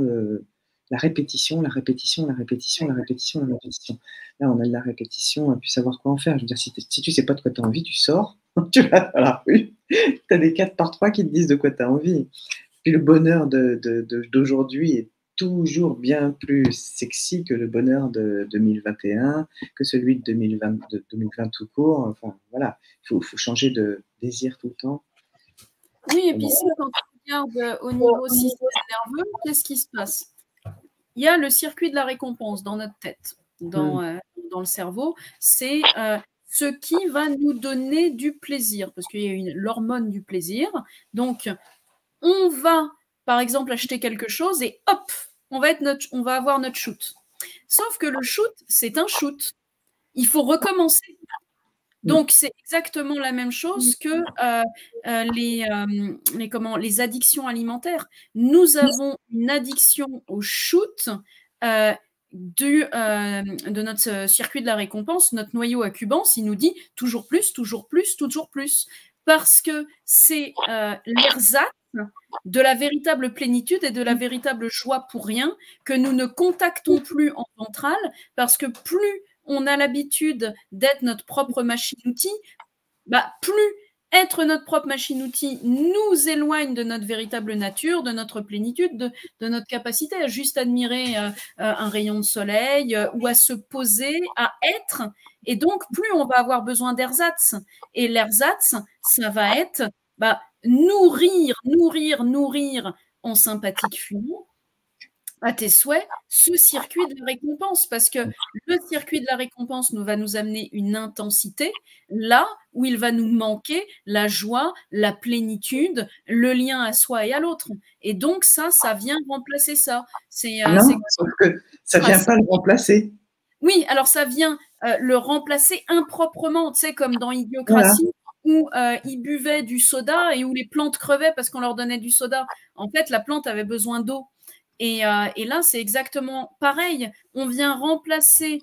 la répétition, la répétition, la répétition, la répétition, la répétition. Là, on a de la répétition, et puis savoir quoi en faire. Je veux dire, si tu sais pas de quoi tu as envie, tu sors, tu vas dans la rue, tu as des 4 par 3 qui te disent de quoi tu as envie. Puis le bonheur d'aujourd'hui est toujours bien plus sexy que le bonheur de 2021, que celui de 2020 tout court. Enfin, voilà, il faut changer de désir tout le temps. Oui, et puis ça, quand tu regardes au niveau système nerveux, qu'est-ce qui se passe? Il y a le circuit de la récompense dans notre tête, dans le cerveau. C'est ce qui va nous donner du plaisir, parce qu'il y a l'hormone du plaisir. Donc, on va, par exemple, acheter quelque chose et hop, on va avoir notre shoot. Sauf que le shoot, c'est un shoot. Il faut recommencer. Donc, c'est exactement la même chose que les addictions alimentaires. Nous avons une addiction au shoot de notre circuit de la récompense, notre noyau accubans, il nous dit toujours plus, toujours plus, toujours plus. Parce que c'est l'ersatz de la véritable plénitude et de la véritable joie pour rien que nous ne contactons plus en ventral, parce que plus on a l'habitude d'être notre propre machine-outil, bah, plus être notre propre machine-outil nous éloigne de notre véritable nature, de notre plénitude, de notre capacité à juste admirer un rayon de soleil ou à se poser, à être. Et donc, plus on va avoir besoin d'ersatz. Et l'ersatz, ça va être nourrir en sympathique fluide à tes souhaits ce circuit de la récompense, parce que le circuit de la récompense va nous amener une intensité là où il va nous manquer la joie, la plénitude, le lien à soi et à l'autre. Et donc ça vient remplacer ça. Non, sauf que ça ne vient pas le remplacer. Oui, alors ça vient le remplacer improprement, tu sais, comme dans Idiocratie, où ils buvaient du soda et où les plantes crevaient parce qu'on leur donnait du soda. En fait, la plante avait besoin d'eau. Et là, c'est exactement pareil. On vient remplacer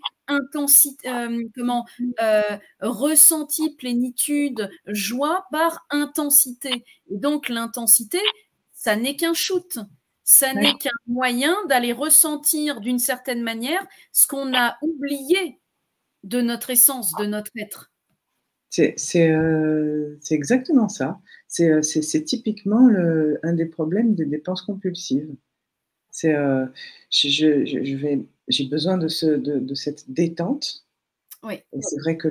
ressenti, plénitude, joie par intensité. Et donc, l'intensité, ça n'est qu'un shoot. Ça n'est qu'un moyen d'aller ressentir d'une certaine manière ce qu'on a oublié de notre essence, de notre être. C'est exactement ça. C'est typiquement un des problèmes des dépenses compulsives. C'est j'ai besoin de cette détente. Oui. Et c'est vrai que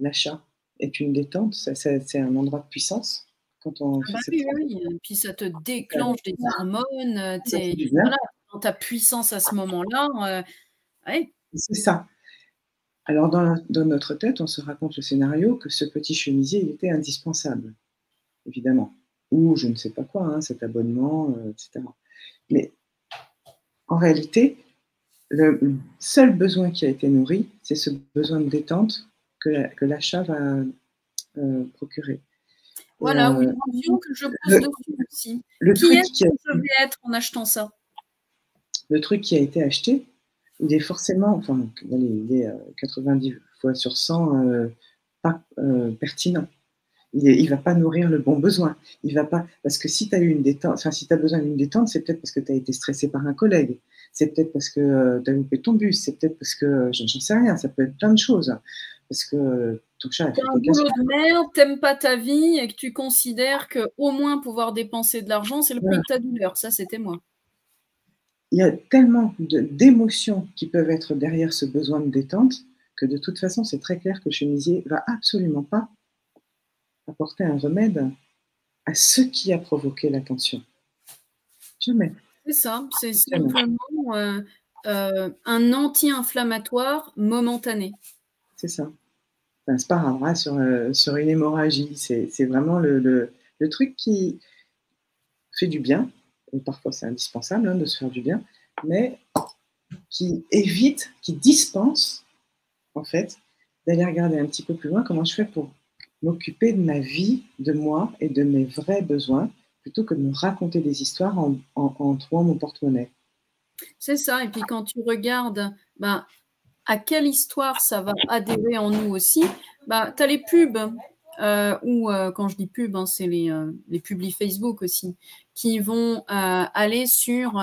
l'achat est une détente. C'est un endroit de puissance quand on fait cette oui. Et puis ça te déclenche des hormones. Voilà, dans ta puissance à ce moment-là. Ouais. C'est ça. Alors dans notre tête, on se raconte le scénario que ce petit chemisier, il était indispensable, évidemment. Ou je ne sais pas quoi, hein, cet abonnement, etc. Mais en réalité, le seul besoin qui a été nourri, c'est ce besoin de détente que l'achat va procurer. Voilà, ou une mention que je pose dessus aussi. Qui est-ce que je vais être en achetant ça? Le truc qui a été acheté, il est forcément, enfin, il est 90 fois sur 100 pas pertinent. Il ne va pas nourrir le bon besoin. Il va pas, parce que si tu as eu une détente, enfin, si tu as besoin d'une détente, c'est peut-être parce que tu as été stressé par un collègue, c'est peut-être parce que tu as loupé ton bus, c'est peut-être parce que, j'en sais rien, ça peut être plein de choses. Parce que ton chat a fait un boulot de merde, t'aimes pas ta vie et que tu considères qu'au moins pouvoir dépenser de l'argent, c'est le prix de ta douleur. Ça, c'était moi. il y a tellement d'émotions qui peuvent être derrière ce besoin de détente que de toute façon, c'est très clair que le chemisier ne va absolument pas apporter un remède à ce qui a provoqué la tension. Jamais. C'est ça, c'est Jamais. simplement un anti-inflammatoire momentané. C'est ça. Enfin, c'est pas grave, hein, sur une hémorragie. C'est vraiment le truc qui fait du bien. Et parfois, c'est indispensable hein, de se faire du bien, mais qui évite, qui dispense, en fait, d'aller regarder un petit peu plus loin comment je fais pour m'occuper de ma vie, de moi et de mes vrais besoins, plutôt que de me raconter des histoires en trouant mon porte-monnaie. C'est ça. Et puis quand tu regardes bah, à quelle histoire ça va adhérer en nous aussi, bah, tu as les pubs, ou quand je dis pub, hein, c'est les publis Facebook aussi, qui vont aller sur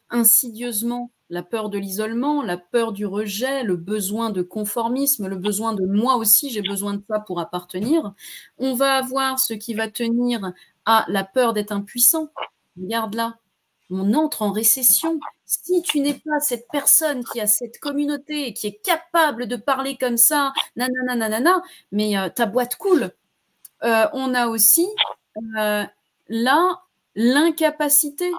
insidieusement la peur de l'isolement, la peur du rejet, le besoin de conformisme, le besoin de moi aussi, j'ai besoin de ça pour appartenir. On va avoir ce qui va tenir à la peur d'être impuissant. Regarde là, on entre en récession. Si tu n'es pas cette personne qui a cette communauté, qui est capable de parler comme ça, nanana, nanana, mais ta boîte coule. On a aussi là l'incapacité.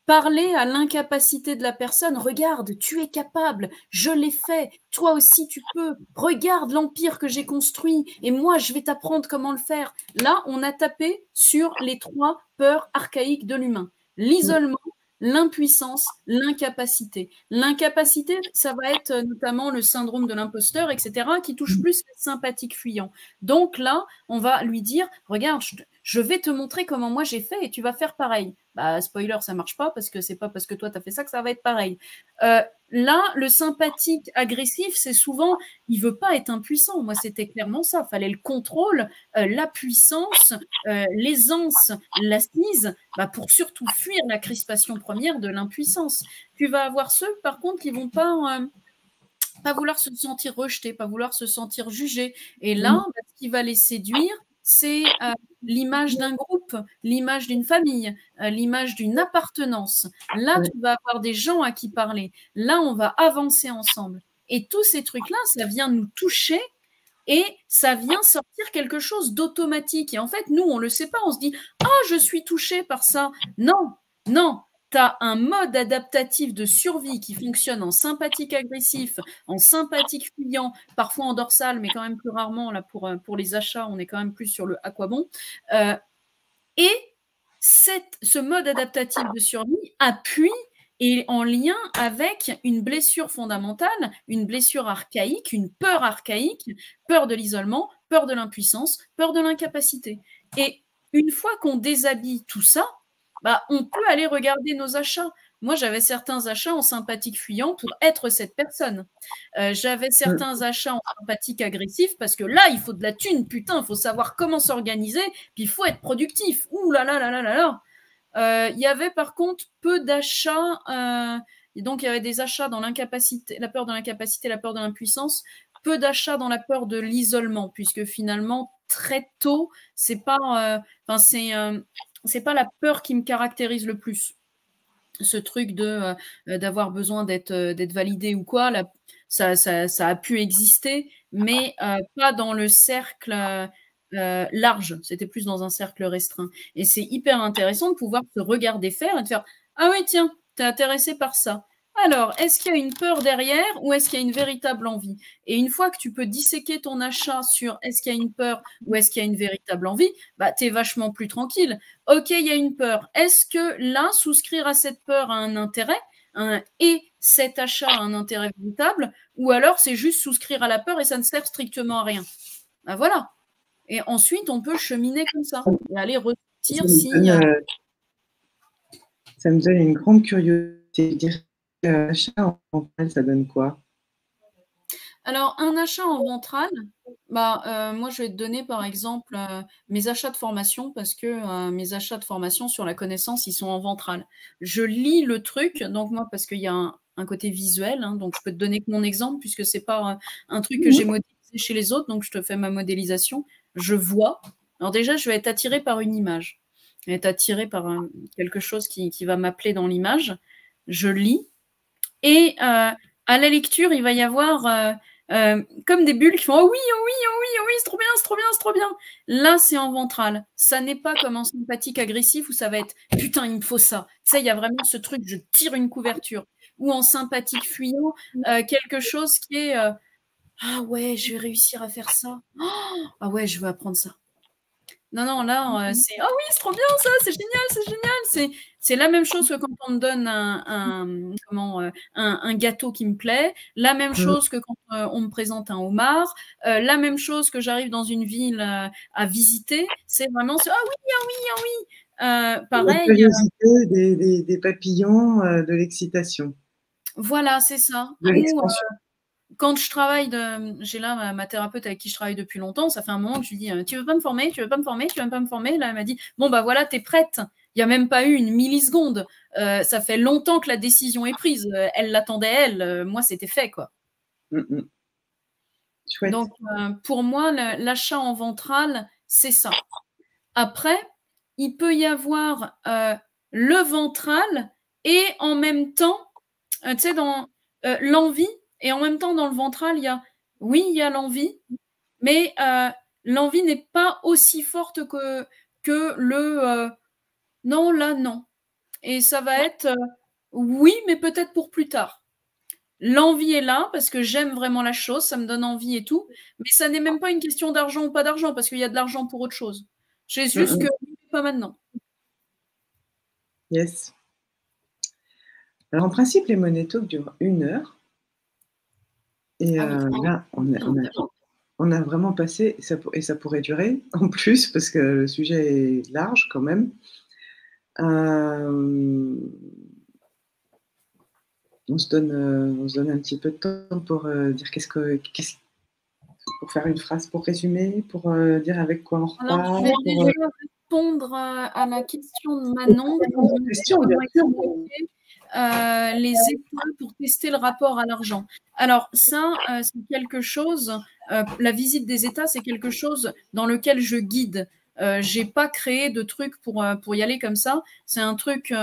Parler à l'incapacité de la personne. Regarde, tu es capable, je l'ai fait, toi aussi tu peux. Regarde l'empire que j'ai construit et moi je vais t'apprendre comment le faire. Là, on a tapé sur les 3 peurs archaïques de l'humain. L'isolement, l'impuissance, l'incapacité. L'incapacité, ça va être notamment le syndrome de l'imposteur, etc., qui touche plus les sympathiques fuyants. Donc là, on va lui dire, regarde, je vais te montrer comment moi j'ai fait et tu vas faire pareil. Bah, spoiler, ça marche pas parce que c'est pas parce que toi tu as fait ça que ça va être pareil. Là, le sympathique agressif, c'est souvent, il veut pas être impuissant. Moi, c'était clairement ça. Il fallait le contrôle, la puissance, l'aisance, l'assise, bah, pour surtout fuir la crispation première de l'impuissance. Tu vas avoir ceux, par contre, qui vont pas vouloir se sentir rejeté, pas vouloir se sentir jugé. Et là, bah, ce qui va les séduire, c'est l'image d'un groupe, l'image d'une famille, l'image d'une appartenance. Là, tu vas avoir des gens à qui parler. Là, on va avancer ensemble. Et tous ces trucs-là, ça vient nous toucher et ça vient sortir quelque chose d'automatique. Et en fait, nous, on ne le sait pas. On se dit, ah, je suis touché par ça. Non, non. Tu as un mode adaptatif de survie qui fonctionne en sympathique agressif, en sympathique fuyant, parfois en dorsal, mais quand même plus rarement. Là, pour les achats, on est quand même plus sur le à quoi bon. Et ce mode adaptatif de survie appuie et en lien avec une blessure fondamentale, une blessure archaïque, une peur archaïque, peur de l'isolement, peur de l'impuissance, peur de l'incapacité. Et une fois qu'on déshabille tout ça, bah, on peut aller regarder nos achats. Moi, j'avais certains achats en sympathique fuyant pour être cette personne. J'avais certains achats en sympathique agressif parce que là, il faut de la thune, putain, il faut savoir comment s'organiser, puis il faut être productif. Ouh là là là là là là. Il y avait par contre peu d'achats, et donc il y avait des achats dans l'incapacité, la peur de l'incapacité, la peur de l'impuissance, peu d'achats dans la peur de l'isolement, puisque finalement très tôt, c'est pas la peur qui me caractérise le plus. Ce truc d'avoir besoin d'être validé ou quoi, là, ça a pu exister, mais pas dans le cercle large, c'était plus dans un cercle restreint. Et c'est hyper intéressant de pouvoir se regarder faire et de faire « Ah oui, tiens, t'es intéressé par ça. Alors, est-ce qu'il y a une peur derrière ou est-ce qu'il y a une véritable envie ?» Et une fois que tu peux disséquer ton achat sur est-ce qu'il y a une peur ou est-ce qu'il y a une véritable envie, bah, t'es vachement plus tranquille. Ok, il y a une peur. Est-ce que là, souscrire à cette peur a un intérêt et cet achat a un intérêt véritable, ou alors c'est juste souscrire à la peur et ça ne sert strictement à rien. Ben voilà. Et ensuite, on peut cheminer comme ça et aller ressortir si... Ça me donne une grande curiosité. Dire achat en ventral, ça donne quoi? Alors, un achat en ventral, bah, moi, je vais te donner, par exemple, mes achats de formation parce que mes achats de formation sur la connaissance, ils sont en ventral. Je lis le truc, donc moi, parce qu'il y a un côté visuel, hein, donc je peux te donner que mon exemple puisque c'est pas un truc que j'ai modélisé chez les autres, donc je te fais ma modélisation. Je vois. Alors déjà, je vais être attirée par une image. Je vais être attirée par quelque chose qui va m'appeler dans l'image. je lis. Et à la lecture, il va y avoir comme des bulles qui font « Oh oui, oh oui, oh oui, oh oui, c'est trop bien, c'est trop bien, c'est trop bien ». Là, c'est en ventral. Ça n'est pas comme en sympathique agressif où ça va être « Putain, il me faut ça ». Tu sais, il y a vraiment ce truc, je tire une couverture. Ou en sympathique fuyant, quelque chose qui est ah ouais, je vais réussir à faire ça. Oh, ah ouais, je veux apprendre ça. Non, non, là, c'est « Ah oui, c'est trop bien ça, c'est génial, c'est génial ». C'est la même chose que quand on me donne un gâteau qui me plaît, la même chose que quand on me présente un homard, la même chose que j'arrive dans une ville à visiter. C'est vraiment ce « Ah oui, ah oui, ah oui ». Pareil. La curiosité, des papillons, de l'excitation. Voilà, c'est ça. De l'expansion. Quand je travaille, j'ai là ma thérapeute avec qui je travaille depuis longtemps, ça fait un moment que je lui dis « Tu veux pas me former? Tu veux pas me former? Tu veux pas me former ?» Là, elle m'a dit « Bon, bah voilà, t'es prête. » Il n'y a même pas eu une milliseconde. Ça fait longtemps que la décision est prise. Elle l'attendait, elle. Moi, c'était fait, quoi. Chouette. Donc, pour moi, l'achat en ventral, c'est ça. Après, il peut y avoir le ventral et en même temps, tu sais, dans l'envie, et en même temps, dans le ventral, il y a l'envie, mais l'envie n'est pas aussi forte que le non, là, non. Et ça va être oui, mais peut-être pour plus tard. L'envie est là parce que j'aime vraiment la chose, ça me donne envie et tout, mais ça n'est même pas une question d'argent ou pas d'argent parce qu'il y a de l'argent pour autre chose. C'est juste que pas maintenant. Yes. Alors, en principe, les Money Talk durent 1 heure. Et là, on a vraiment passé, et ça pourrait durer en plus, parce que le sujet est large quand même. On se donne un petit peu de temps pour dire pour faire une phrase pour résumer, pour dire avec quoi on repart. Alors, je vais déjà répondre à la question de Manon. Les états pour tester le rapport à l'argent. Alors ça, c'est quelque chose, la visite des états, c'est quelque chose dans lequel je guide. J'ai pas créé de truc pour y aller comme ça. C'est un truc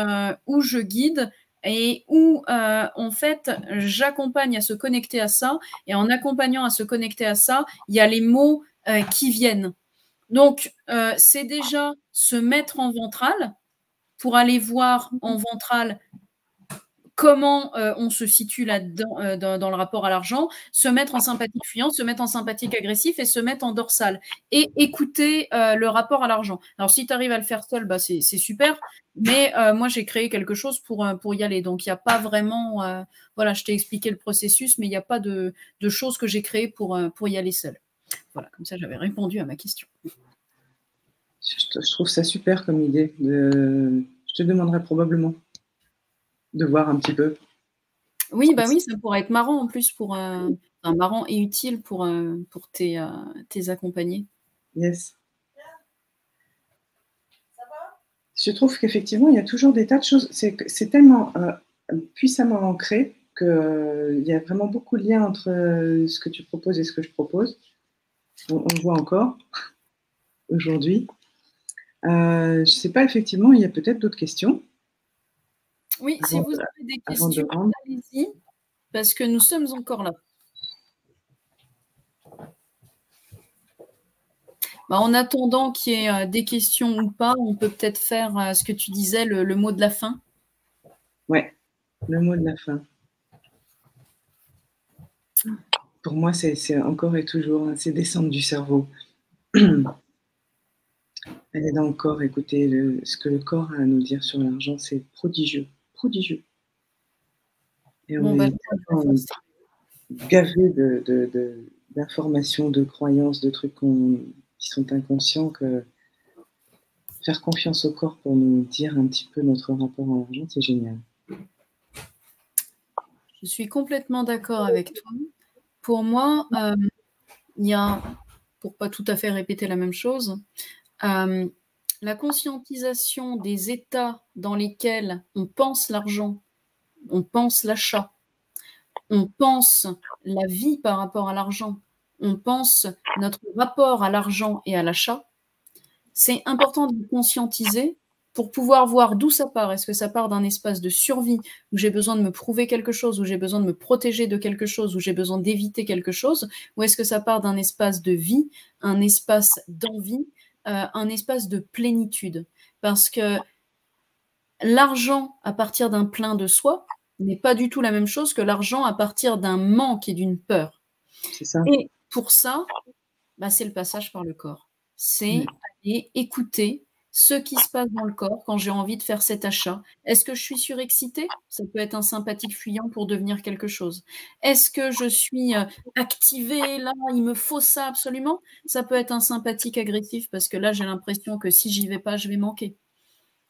où je guide et où, en fait, j'accompagne à se connecter à ça. Et en accompagnant à se connecter à ça, il y a les mots qui viennent. Donc, c'est déjà se mettre en ventral pour aller voir en ventral comment on se situe là-dedans dans le rapport à l'argent, se mettre en sympathique fuyant, se mettre en sympathique agressif et se mettre en dorsal et écouter le rapport à l'argent. Alors, si tu arrives à le faire seul, bah, c'est super, mais moi, j'ai créé quelque chose pour y aller. Donc, il n'y a pas vraiment… voilà, je t'ai expliqué le processus, mais il n'y a pas de choses que j'ai créées pour y aller seul. Voilà, comme ça, j'avais répondu à ma question. Je trouve ça super comme idée. Je te demanderai probablement de voir un petit peu. Oui, bah oui, ça pourrait être marrant en plus marrant et utile pour tes accompagnés. Yes. Je trouve qu'effectivement, il y a toujours des tas de choses. C'est tellement puissamment ancré qu'il y a vraiment beaucoup de liens entre ce que tu proposes et ce que je propose. On le voit encore aujourd'hui. Je ne sais pas, effectivement, il y a peut-être d'autres questions. Oui, si vous avez des questions, allez-y, parce que nous sommes encore là. Bah, en attendant qu'il y ait des questions ou pas, on peut peut-être faire ce que tu disais, le mot de la fin. Ouais, le mot de la fin. Pour moi, c'est encore et toujours, c'est descendre du cerveau. Elle est dans le corps, écoutez, ce que le corps a à nous dire sur l'argent, c'est prodigieux, prodigieux. Et on est gavé d'informations, de croyances, de trucs qui sont inconscients, que faire confiance au corps pour nous dire un petit peu notre rapport à l'argent, c'est génial. Je suis complètement d'accord avec toi. Pour moi, il y a, pour pas tout à fait répéter la même chose, la conscientisation des états dans lesquels on pense l'argent, on pense l'achat, on pense la vie par rapport à l'argent, on pense notre rapport à l'argent et à l'achat. C'est important de le conscientiser pour pouvoir voir d'où ça part. Est-ce que ça part d'un espace de survie où j'ai besoin de me prouver quelque chose, où j'ai besoin de me protéger de quelque chose, où j'ai besoin d'éviter quelque chose, ou est-ce que ça part d'un espace de vie, un espace d'envie, un espace de plénitude? Parce que l'argent à partir d'un plein de soi n'est pas du tout la même chose que l'argent à partir d'un manque et d'une peur. C'est ça. Et pour ça, bah, c'est le passage par le corps. C'est aller écouter ce qui se passe dans le corps quand j'ai envie de faire cet achat. Est-ce que je suis surexcitée? Ça peut être un sympathique fuyant pour devenir quelque chose. Est-ce que je suis activée là? Il me faut ça absolument? Ça peut être un sympathique agressif parce que là, j'ai l'impression que si j'y vais pas, je vais manquer.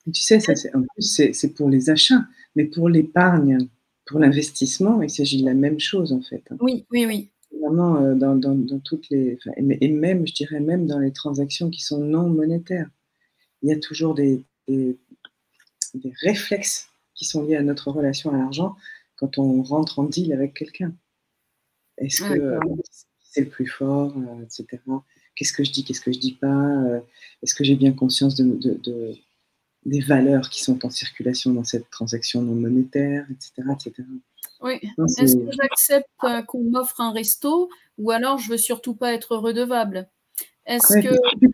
Et tu sais, ça, en plus, c'est pour les achats, mais pour l'épargne, pour l'investissement, il s'agit de la même chose en fait. Oui, oui, oui. Vraiment, dans toutes les, enfin, et même, je dirais même dans les transactions qui sont non monétaires, il y a toujours des réflexes qui sont liés à notre relation à l'argent quand on rentre en deal avec quelqu'un. Est-ce que c'est le plus fort, etc. Qu'est-ce que je dis, qu'est-ce que je dis pas, est-ce que j'ai bien conscience des valeurs qui sont en circulation dans cette transaction non monétaire, etc. etc. Oui. Non, Est-ce que j'accepte qu'on m'offre un resto ou alors je veux surtout pas être redevable? Est-ce que je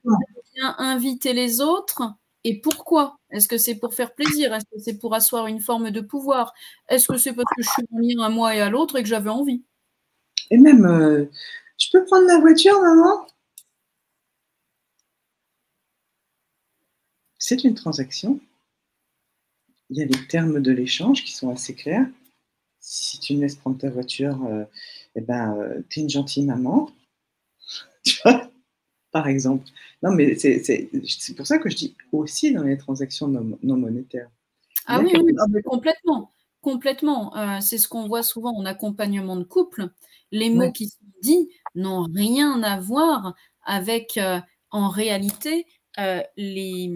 viens inviter les autres et pourquoi? Est-ce que c'est pour faire plaisir? Est-ce que c'est pour asseoir une forme de pouvoir? Est-ce que c'est parce que je suis en lien à moi et à l'autre et que j'avais envie? Et même, je peux prendre ma voiture, maman? C'est une transaction. Il y a les termes de l'échange qui sont assez clairs. Si tu me laisses prendre ta voiture, t'es une gentille maman. Tu vois, par exemple. Non, mais c'est pour ça que je dis aussi dans les transactions non monétaires. Ah oui, oui, mais complètement. Complètement. C'est ce qu'on voit souvent en accompagnement de couple. Les mots qui sont dits n'ont rien à voir avec, en réalité, les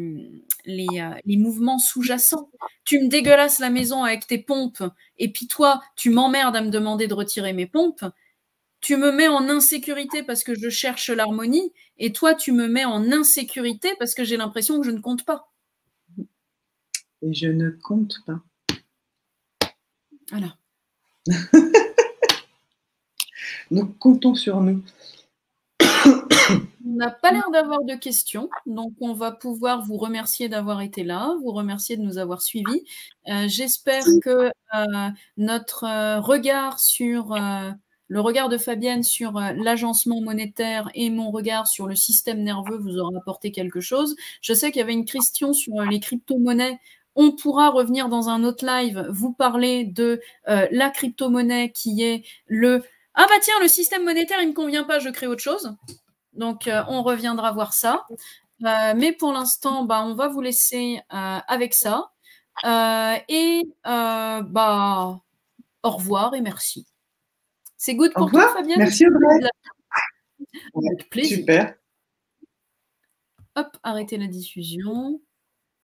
mouvements sous-jacents. Tu me dégueulasses la maison avec tes pompes et puis toi, tu m'emmerdes à me demander de retirer mes pompes. Tu me mets en insécurité parce que je cherche l'harmonie et toi, tu me mets en insécurité parce que j'ai l'impression que je ne compte pas. Et je ne compte pas. Voilà. Donc, comptons sur nous. On n'a pas l'air d'avoir de questions, donc on va pouvoir vous remercier d'avoir été là, vous remercier de nous avoir suivis. J'espère que notre regard sur le regard de Fabienne sur l'agencement monétaire et mon regard sur le système nerveux vous aura apporté quelque chose. Je sais qu'il y avait une question sur les crypto-monnaies. On pourra revenir dans un autre live, vous parler de la crypto-monnaie qui est le « Ah bah tiens, le système monétaire, il ne me convient pas, je crée autre chose ». Donc, on reviendra voir ça. Mais pour l'instant, bah, on va vous laisser avec ça. Au revoir et merci. C'est good pour toi, Fabienne? Merci Audrey. Avec plaisir. Super. Hop, arrêtez la diffusion.